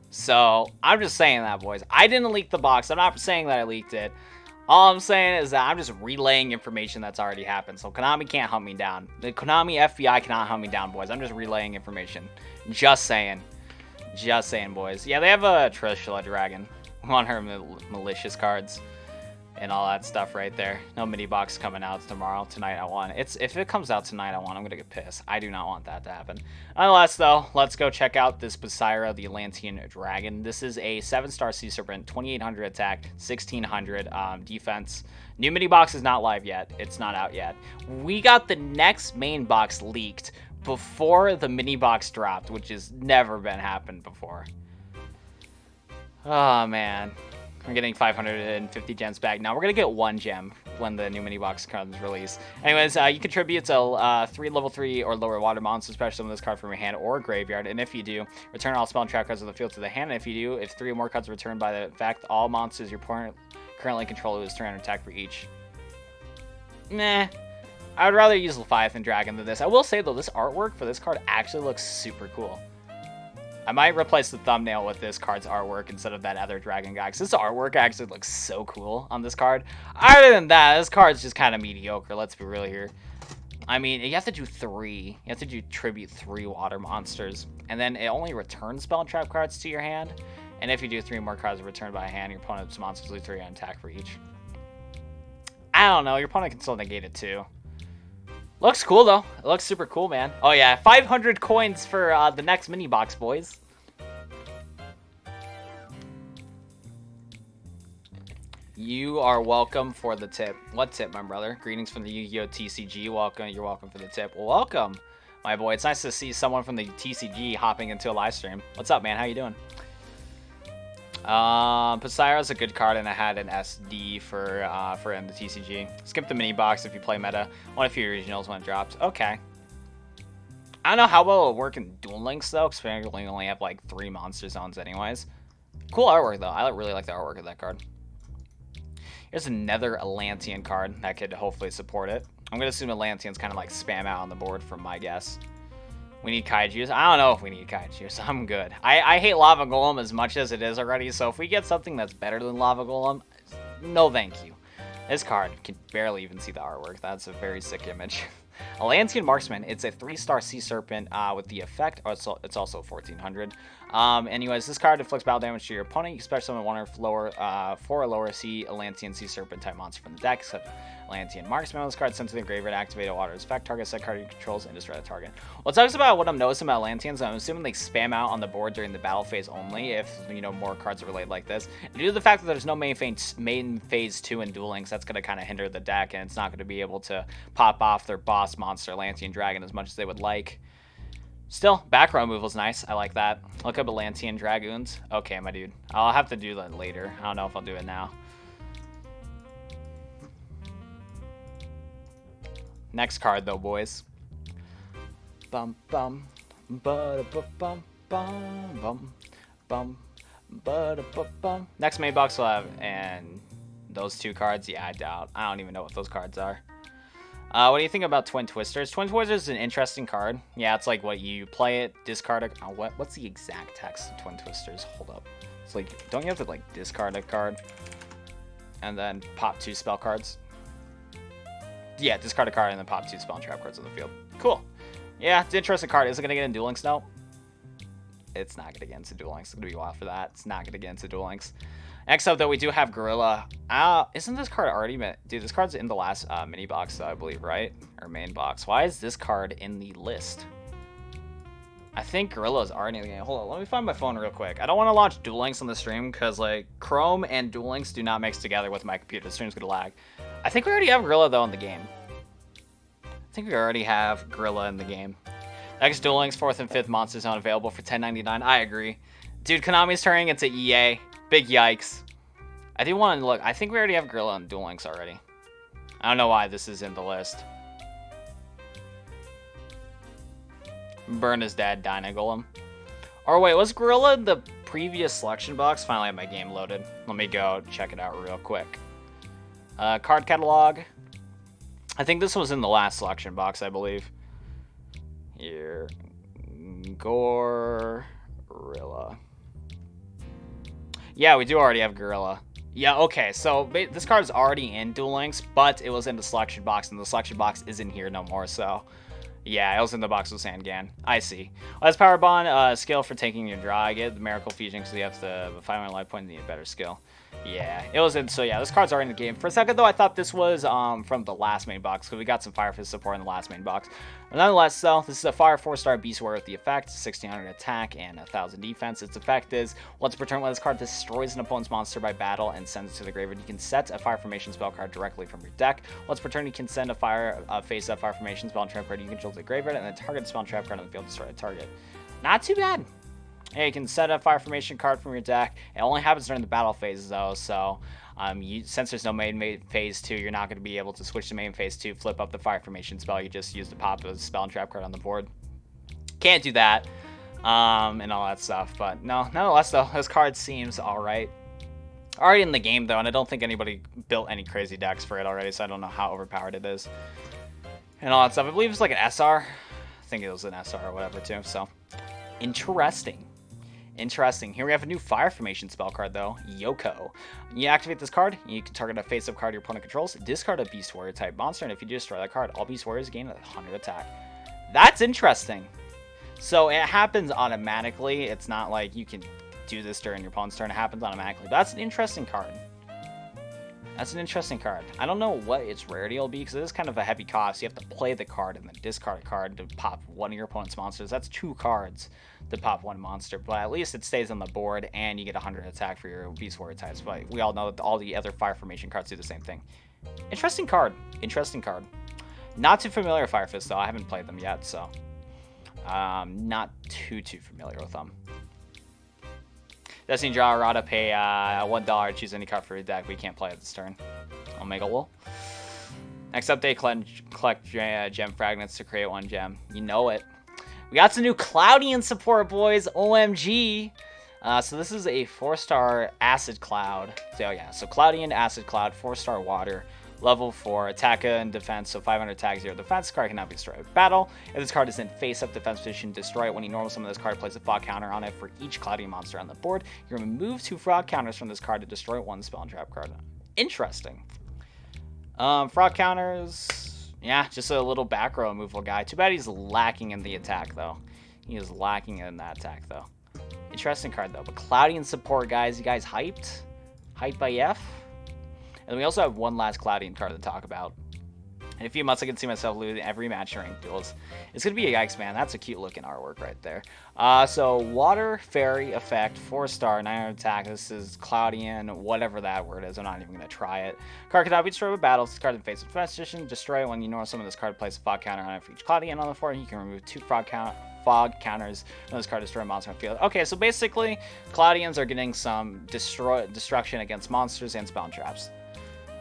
So I'm just saying that, boys. I didn't leak the box. I'm not saying that I leaked it. All I'm saying is that I'm just relaying information that's already happened. So Konami can't hunt me down. The Konami FBI cannot hunt me down, boys. I'm just relaying information. Just saying. Just saying, boys. Yeah, they have a Trishula Dragon on her malicious cards and all that stuff right there. No mini box coming out tomorrow. Tonight I want. If it comes out tonight, I'm gonna get pissed. I do not want that to happen. Nonetheless, though, let's go check out this Basira, the Atlantean Dragon. This is a 7-star Sea Serpent, 2800 attack, 1600 defense. New mini box is not live yet. It's not out yet. We got the next main box leaked before the mini box dropped, which has never been happened before. Oh man. We're getting 550 gems back. Now we're going to get 1 gem when the new mini box comes released. Anyways, you contribute to 3 level 3 or lower water monsters, especially from this card from your hand or graveyard. And if you do, return all spell and trap cards of the field to the hand. And if you do, if 3 or more cards are returned by the fact all monsters your opponent currently control lose 300 attack for each. Meh. I would rather use Leviathan Dragon than this. I will say, though, this artwork for this card actually looks super cool. I might replace the thumbnail with this card's artwork instead of that other dragon guy, because this artwork actually looks so cool on this card. Other than that, this card's just kind of mediocre, let's be real here. I mean, you have to do 3. You have to do tribute 3 water monsters, and then it only returns spell and trap cards to your hand. And if you do 3 more cards returned by hand, your opponent's monsters lose 3 on attack for each. I don't know, your opponent can still negate it too. Looks cool, though. It looks super cool, man. Oh, yeah. 500 coins for the next mini box, boys. You are welcome for the tip. What tip, my brother? Greetings from the Yu-Gi-Oh! TCG. Welcome. You're welcome for the tip. Welcome, my boy. It's nice to see someone from the TCG hopping into a live stream. What's up, man? How you doing? Pasira's a good card, and I had an SD for in the TCG. Skip the mini box if you play meta. One of your regionals when it drops. Okay. I don't know how well it'll work in Duel Links though, because we only have like 3 monster zones anyways. Cool artwork though. I really like the artwork of that card. Here's another Atlantean card that could hopefully support it. I'm gonna assume Atlantean's kind of like spam out on the board from my guess. We need kaijus. I don't know if we need kaijus. I'm good. I hate Lava Golem as much as it is already, so if we get something that's better than Lava Golem, no thank you. This card can barely even see the artwork. That's a very sick image. Atlantean Marksman. It's a 3-star Sea Serpent with the effect. Oh, it's also 1400. Anyways, this card inflicts battle damage to your opponent. You can special summon 1 or 4 or lower Atlantean Sea Serpent type monster from the deck, except Atlantean Marksman. This card sent to the graveyard, activate a water's effect, target set card you controls, and destroy the target. What talks about what I'm noticing about Atlanteans, I'm assuming they spam out on the board during the battle phase only if, you know, more cards are related like this. And due to the fact that there's no main phase 2 in Duel Links, that's going to kind of hinder the deck, and it's not going to be able to pop off their boss monster, Atlantean Dragon, as much as they would like. Still, back row removal's nice. I like that. Look up Atlantean Dragoons. Okay, my dude. I'll have to do that later. I don't know if I'll do it now. Next card, though, boys. Bum bum ba bum bum bum bum ba bum. Next main box will have, and those 2 cards. Yeah, I doubt. I don't even know what those cards are. What do you think about Twin Twisters? Twin Twisters is an interesting card. Yeah, it's like what you play it, discard a... Oh, what's the exact text of Twin Twisters? Hold up. It's like, don't you have to like discard a card and then pop 2 spell cards? Yeah, discard a card and then pop 2 spell and trap cards on the field. Cool. Yeah, it's an interesting card. Is it going to get in Duel Links now? It's not going to get into Duel Links. It's going to be a while for that. It's not going to get into Duel Links. Next up, though, we do have Gorilla. Isn't this card already... Dude, this card's in the last mini box, I believe, right? Or main box. Why is this card in the list? I think Gorilla's already in the game. Hold on, let me find my phone real quick. I don't want to launch Duel Links on the stream, because, like, Chrome and Duel Links do not mix together with my computer. The stream's going to lag. I think we already have Gorilla, though, in the game. I think we already have Gorilla in the game. Next, Duel Links 4th and 5th Monster Zone available for $10.99. I agree. Dude, Konami's turning into EA. Big yikes. I do want to look. I think we already have Gorilla and Duel Links already. I don't know why this is in the list. Burn is dead, Dino Golem. Or wait, was Gorilla the previous selection box. Finally have my game loaded. Let me go check it out real quick. Card catalog. I think this was in the last selection box, I believe. Here. Gorilla. Yeah, we do already have Gorilla. Yeah, okay, so this card is already in Duel Links, but it was in the selection box, and the selection box isn't here no more, so... Yeah, it was in the box with Sandman. I see. Well, that's Power Bond, skill for taking your draw. I get the Miracle Fusion because you have the 5 life point and need a better skill. Yeah, it was in, so yeah, this card's already in the game. For a second, though, I thought this was from the last main box, because we got some Fire Fist support in the last main box. But nonetheless, though, this is a Fire 4-star Beast Warrior with the effect, 1600 attack, and 1000 defense. Its effect is, once per turn when this card destroys an opponent's monster by battle and sends it to the graveyard, you can set a Fire Formation spell card directly from your deck. Once per turn, you can send a face-up Fire Formation spell and trap card you control to the graveyard, and then target the spell and trap card on the field to destroy a target. Not too bad. Yeah, you can set a Fire Formation card from your deck. It only happens during the battle phases, though, so since there's no main phase 2, you're not going to be able to switch to main phase 2, flip up the Fire Formation spell. You just use the pop of the spell and trap card on the board. Can't do that, and all that stuff. But no, nonetheless, though, this card seems alright. Already in the game, though, and I don't think anybody built any crazy decks for it already, so I don't know how overpowered it is. And all that stuff. I believe it's like an SR. I think it was an SR or whatever, too, so... Interesting. Here we have a new Fire Formation spell card, though, Yoko. You activate this card, you can target a face-up card your opponent controls, discard a Beast Warrior type monster, and if you destroy that card, all Beast Warriors gain 100 attack. That's interesting. So it happens automatically. It's not like you can do this during your opponent's turn. It happens automatically. But that's an interesting card. I don't know what its rarity will be, because it is kind of a heavy cost. You have to play the card and then discard a card to pop one of your opponent's monsters. That's 2 cards to pop 1 monster, but at least it stays on the board, and you get 100 attack for your Beast Warrior types. But we all know that all the other Fire Formation cards do the same thing. Interesting card. Not too familiar with Fire Fist, though. I haven't played them yet, so not too familiar with them. Destiny draw Rada, pay $1, choose any card for your deck. We can't play it this turn. Omega Wool. Next update, collect gem fragments to create 1 gem. You know it. We got some new Cloudian support, boys. OMG. So this is a 4-star Acid Cloud. So yeah, so Cloudian Acid Cloud, 4-star water. Level 4, attack and defense, so 500 attack, 0 defense. This card cannot be destroyed with battle. If this card is in face-up defense position, destroy it. When you normal summon this card, place a fog counter on it for each Cloudian monster on the board. You remove 2 frog counters from this card to destroy 1 spell and trap card. Interesting. Frog counters, yeah, just a little back row removal guy. Too bad he's lacking in the attack, though. He is lacking in that attack, though. Interesting card, though. But Cloudian support, guys. You guys hyped? Hyped by F? And we also have one last Cloudian card to talk about. In a few months, I can see myself losing every match during duels. It's going to be a yikes, man. That's a cute looking artwork right there. So, Water Fairy effect, 4-star, 900 attack. This is Cloudian, whatever that word is. I'm not even going to try it. Card cannot be destroyed with battle. This card in face of defense position. Destroy it when you normal summon this card. Place a fog counter on it for each Cloudian on the floor. You can remove 2 fog counters when this card destroy a monster on the field. Okay, so basically, Cloudians are getting some destruction against monsters and spell traps.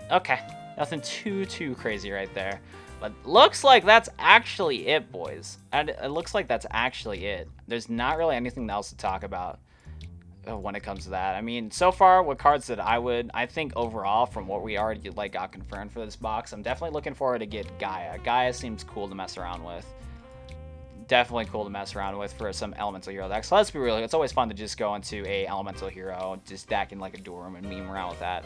Okay, nothing too crazy right there. But looks like that's actually it, boys. And it looks like that's actually it. There's not really anything else to talk about when it comes to that. I mean, so far, with cards that I think overall, from what we already got confirmed for this box, I'm definitely looking forward to get Gaia. Gaia seems cool to mess around with. Definitely cool to mess around with for some Elemental Hero decks. So let's be real, it's always fun to just go into a Elemental Hero, just stack in like a duel room and meme around with that.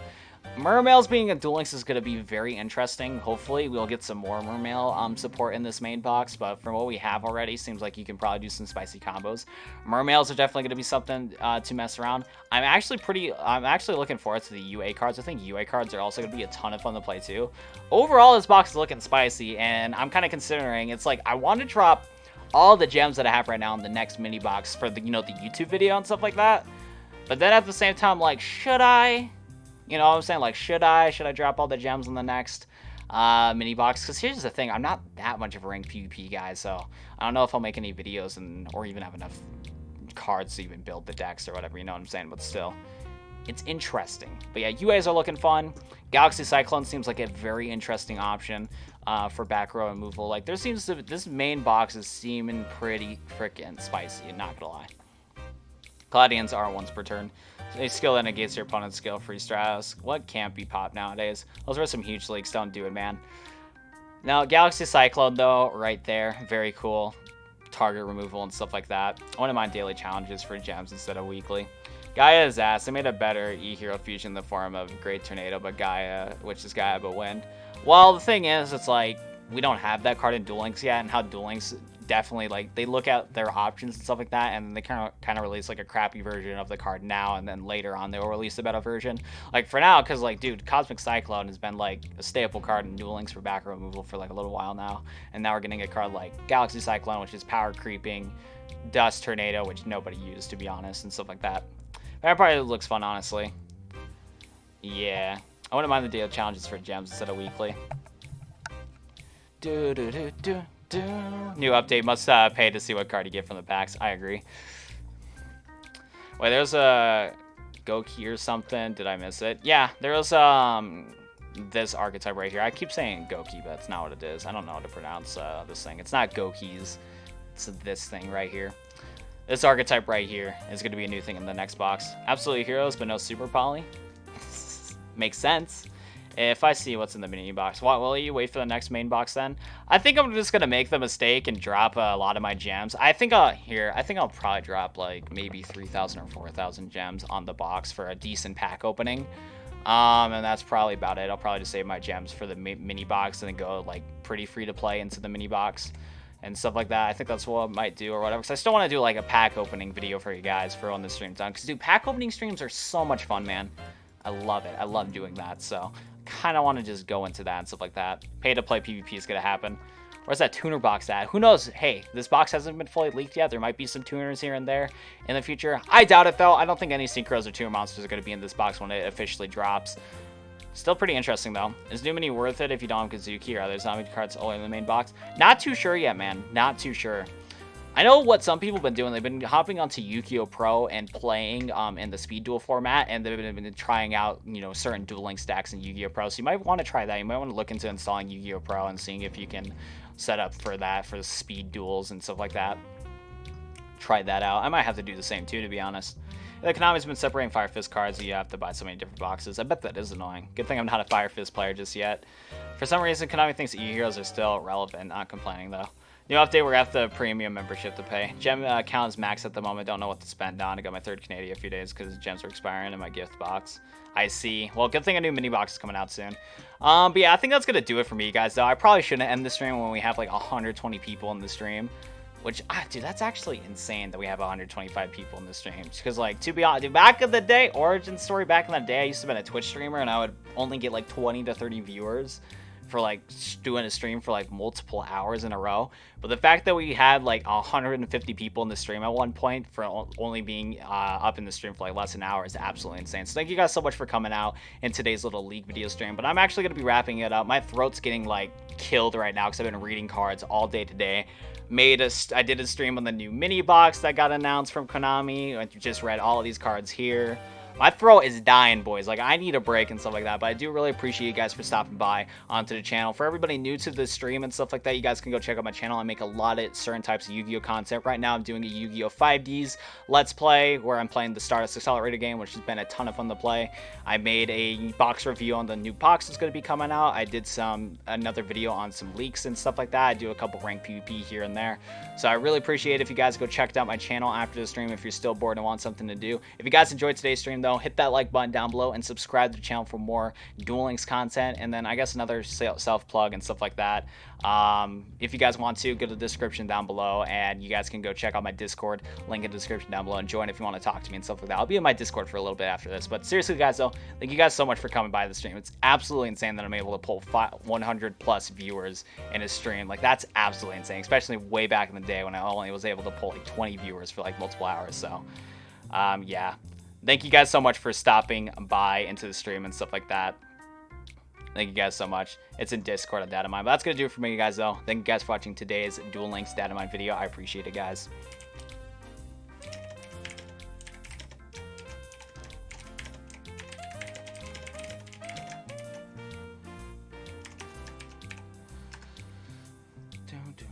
Mermails being a Duel Links is going to be very interesting. Hopefully, we'll get some more Mermail support in this main box, but from what we have already, seems like you can probably do some spicy combos. Mermails are definitely going to be something to mess around. I'm actually looking forward to the UA cards. I think UA cards are also going to be a ton of fun to play too. Overall, this box is looking spicy, and I'm kind of considering, it's like, I want to drop all the gems that I have right now in the next mini box for the, the YouTube video and stuff like that. But then at the same time, like, should I? You know what I'm saying? Like, should I drop all the gems in the next mini box? Because here's the thing, I'm not that much of a ranked PvP guy, so I don't know if I'll make any videos or even have enough cards to even build the decks or whatever, you know what I'm saying? But still, it's interesting. But yeah, UAs are looking fun. Galaxy Cyclone seems like a very interesting option for back row removal. Like, this main box is seeming pretty freaking spicy, not gonna lie. Gladians are once per turn. A skill that negates your opponent's skill free stratos. What can't be popped nowadays? Those were some huge leaks. Don't do it, man. Now, Galaxy Cyclone, though, right there. Very cool. Target removal and stuff like that. I wouldn't mind daily challenges for gems instead of weekly. Gaia's ass. They made a better E-Hero fusion in the form of Great Tornado, but Gaia, which is Gaia but Wind. Well, the thing is, it's like, we don't have that card in Duel Links yet, and how Duel Links definitely, like, they look at their options and stuff like that, and they kind of release, like, a crappy version of the card now, and then later on they'll release a better version. Like, for now, because, like, dude, Cosmic Cyclone has been, like, a staple card in Duel Links for back removal for, like, a little while now, and now we're getting a card like Galaxy Cyclone, which is power creeping, Dust Tornado, which nobody used, to be honest, and stuff like that. That probably looks fun, honestly. Yeah. I wouldn't mind the daily challenges for gems instead of weekly. New update, must pay to see what card you get from the packs. I agree. Wait, there's a KOA'KI or something. Did I miss it? Yeah, there's this archetype right here. I keep saying KOA'KI, but that's not what it is. I don't know how to pronounce this thing. It's not KOA'KIs. It's this thing right here. This archetype right here is going to be a new thing in the next box. Absolutely heroes, but no super poly. Makes sense. If I see what's in the mini box, what will you wait for the next main box then? I think I'm just gonna make the mistake and drop a lot of my gems. I think I'll probably drop like maybe 3,000 or 4,000 gems on the box for a decent pack opening. And that's probably about it. I'll probably just save my gems for the mini box and then go like pretty free to play into the mini box and stuff like that. I think that's what I might do or whatever. Because I still want to do like a pack opening video for you guys for when the stream's done. Because dude, pack opening streams are so much fun, man. I love it. I love doing that. So kind of want to just go into that and stuff like that. Pay to play PvP is going to happen. Where's that tuner box at? Who knows? Hey, this box hasn't been fully leaked yet. There might be some tuners here and there in the future. I doubt it, though. I don't think any synchros or tuner monsters are going to be in this box when it officially drops. Still pretty interesting, though. Is New Mini worth it if you don't have Kazuki or other zombie cards only in the main box? Not too sure yet, man. Not too sure. I know what some people have been doing. They've been hopping onto Yu-Gi-Oh! Pro and playing in the speed duel format, and they've been trying out, you know, certain Duel Link stacks in Yu-Gi-Oh! Pro. So you might want to try that. You might want to look into installing Yu-Gi-Oh! Pro and seeing if you can set up for that, for the speed duels and stuff like that. Try that out. I might have to do the same too, to be honest. The Konami's been separating Fire Fist cards, so you have to buy so many different boxes. I bet that is annoying. Good thing I'm not a Fire Fist player just yet. For some reason, Konami thinks that E-Heroes are still relevant. Not complaining, though. New update, we're at the premium membership to pay. Gem count is max at the moment. Don't know what to spend on. I got my third Canadian a few days because gems are expiring in my gift box. I see. Well, good thing a new mini box is coming out soon. But yeah, I think that's going to do it for me, guys, though. I probably shouldn't end the stream when we have like 120 people in the stream. Which, dude, that's actually insane that we have 125 people in the stream. Because, like, to be honest, dude, back in the day, origin story, back in the day, I used to be a Twitch streamer, and I would only get, like, 20 to 30 viewers for, like, doing a stream for, like, multiple hours in a row. But the fact that we had, like, 150 people in the stream at one point for only being up in the stream for, like, less than an hour is absolutely insane. So thank you guys so much for coming out in today's little league video stream. But I'm actually going to be wrapping it up. My throat's getting, like, killed right now because I've been reading cards all day today. I did a stream on the new mini box that got announced from Konami. I just read all of these cards here. My throat is dying, boys. Like, I need a break and stuff like that. But I do really appreciate you guys for stopping by onto the channel. For everybody new to the stream and stuff like that, you guys can go check out my channel. I make a lot of certain types of Yu-Gi-Oh! Content. Right now, I'm doing a Yu-Gi-Oh! 5Ds Let's Play, where I'm playing the Stardust Accelerator game, which has been a ton of fun to play. I made a box review on the new box that's going to be coming out. I did another video on some leaks and stuff like that. I do a couple ranked PvP here and there. So I really appreciate it if you guys go check out my channel after the stream if you're still bored and want something to do. If you guys enjoyed today's stream, though, hit that like button down below and subscribe to the channel for more Duel Links content, and then I guess another self-plug and stuff like that. If you guys want to, go to the description down below, and you guys can go check out my Discord, link in the description down below, and join if you want to talk to me and stuff like that. I'll be in my Discord for a little bit after this. But seriously, guys, though, thank you guys so much for coming by the stream. It's absolutely insane that I'm able to pull 100 plus viewers in a stream. Like, that's absolutely insane, especially way back in the day when I only was able to pull like 20 viewers for like multiple hours. So yeah, thank you guys so much for stopping by into the stream and stuff like that. Thank you guys so much. It's in Discord on Datamine. But that's going to do it for me, guys, though. Thank you guys for watching today's Duel Links Datamine video. I appreciate it, guys. Dun, dun.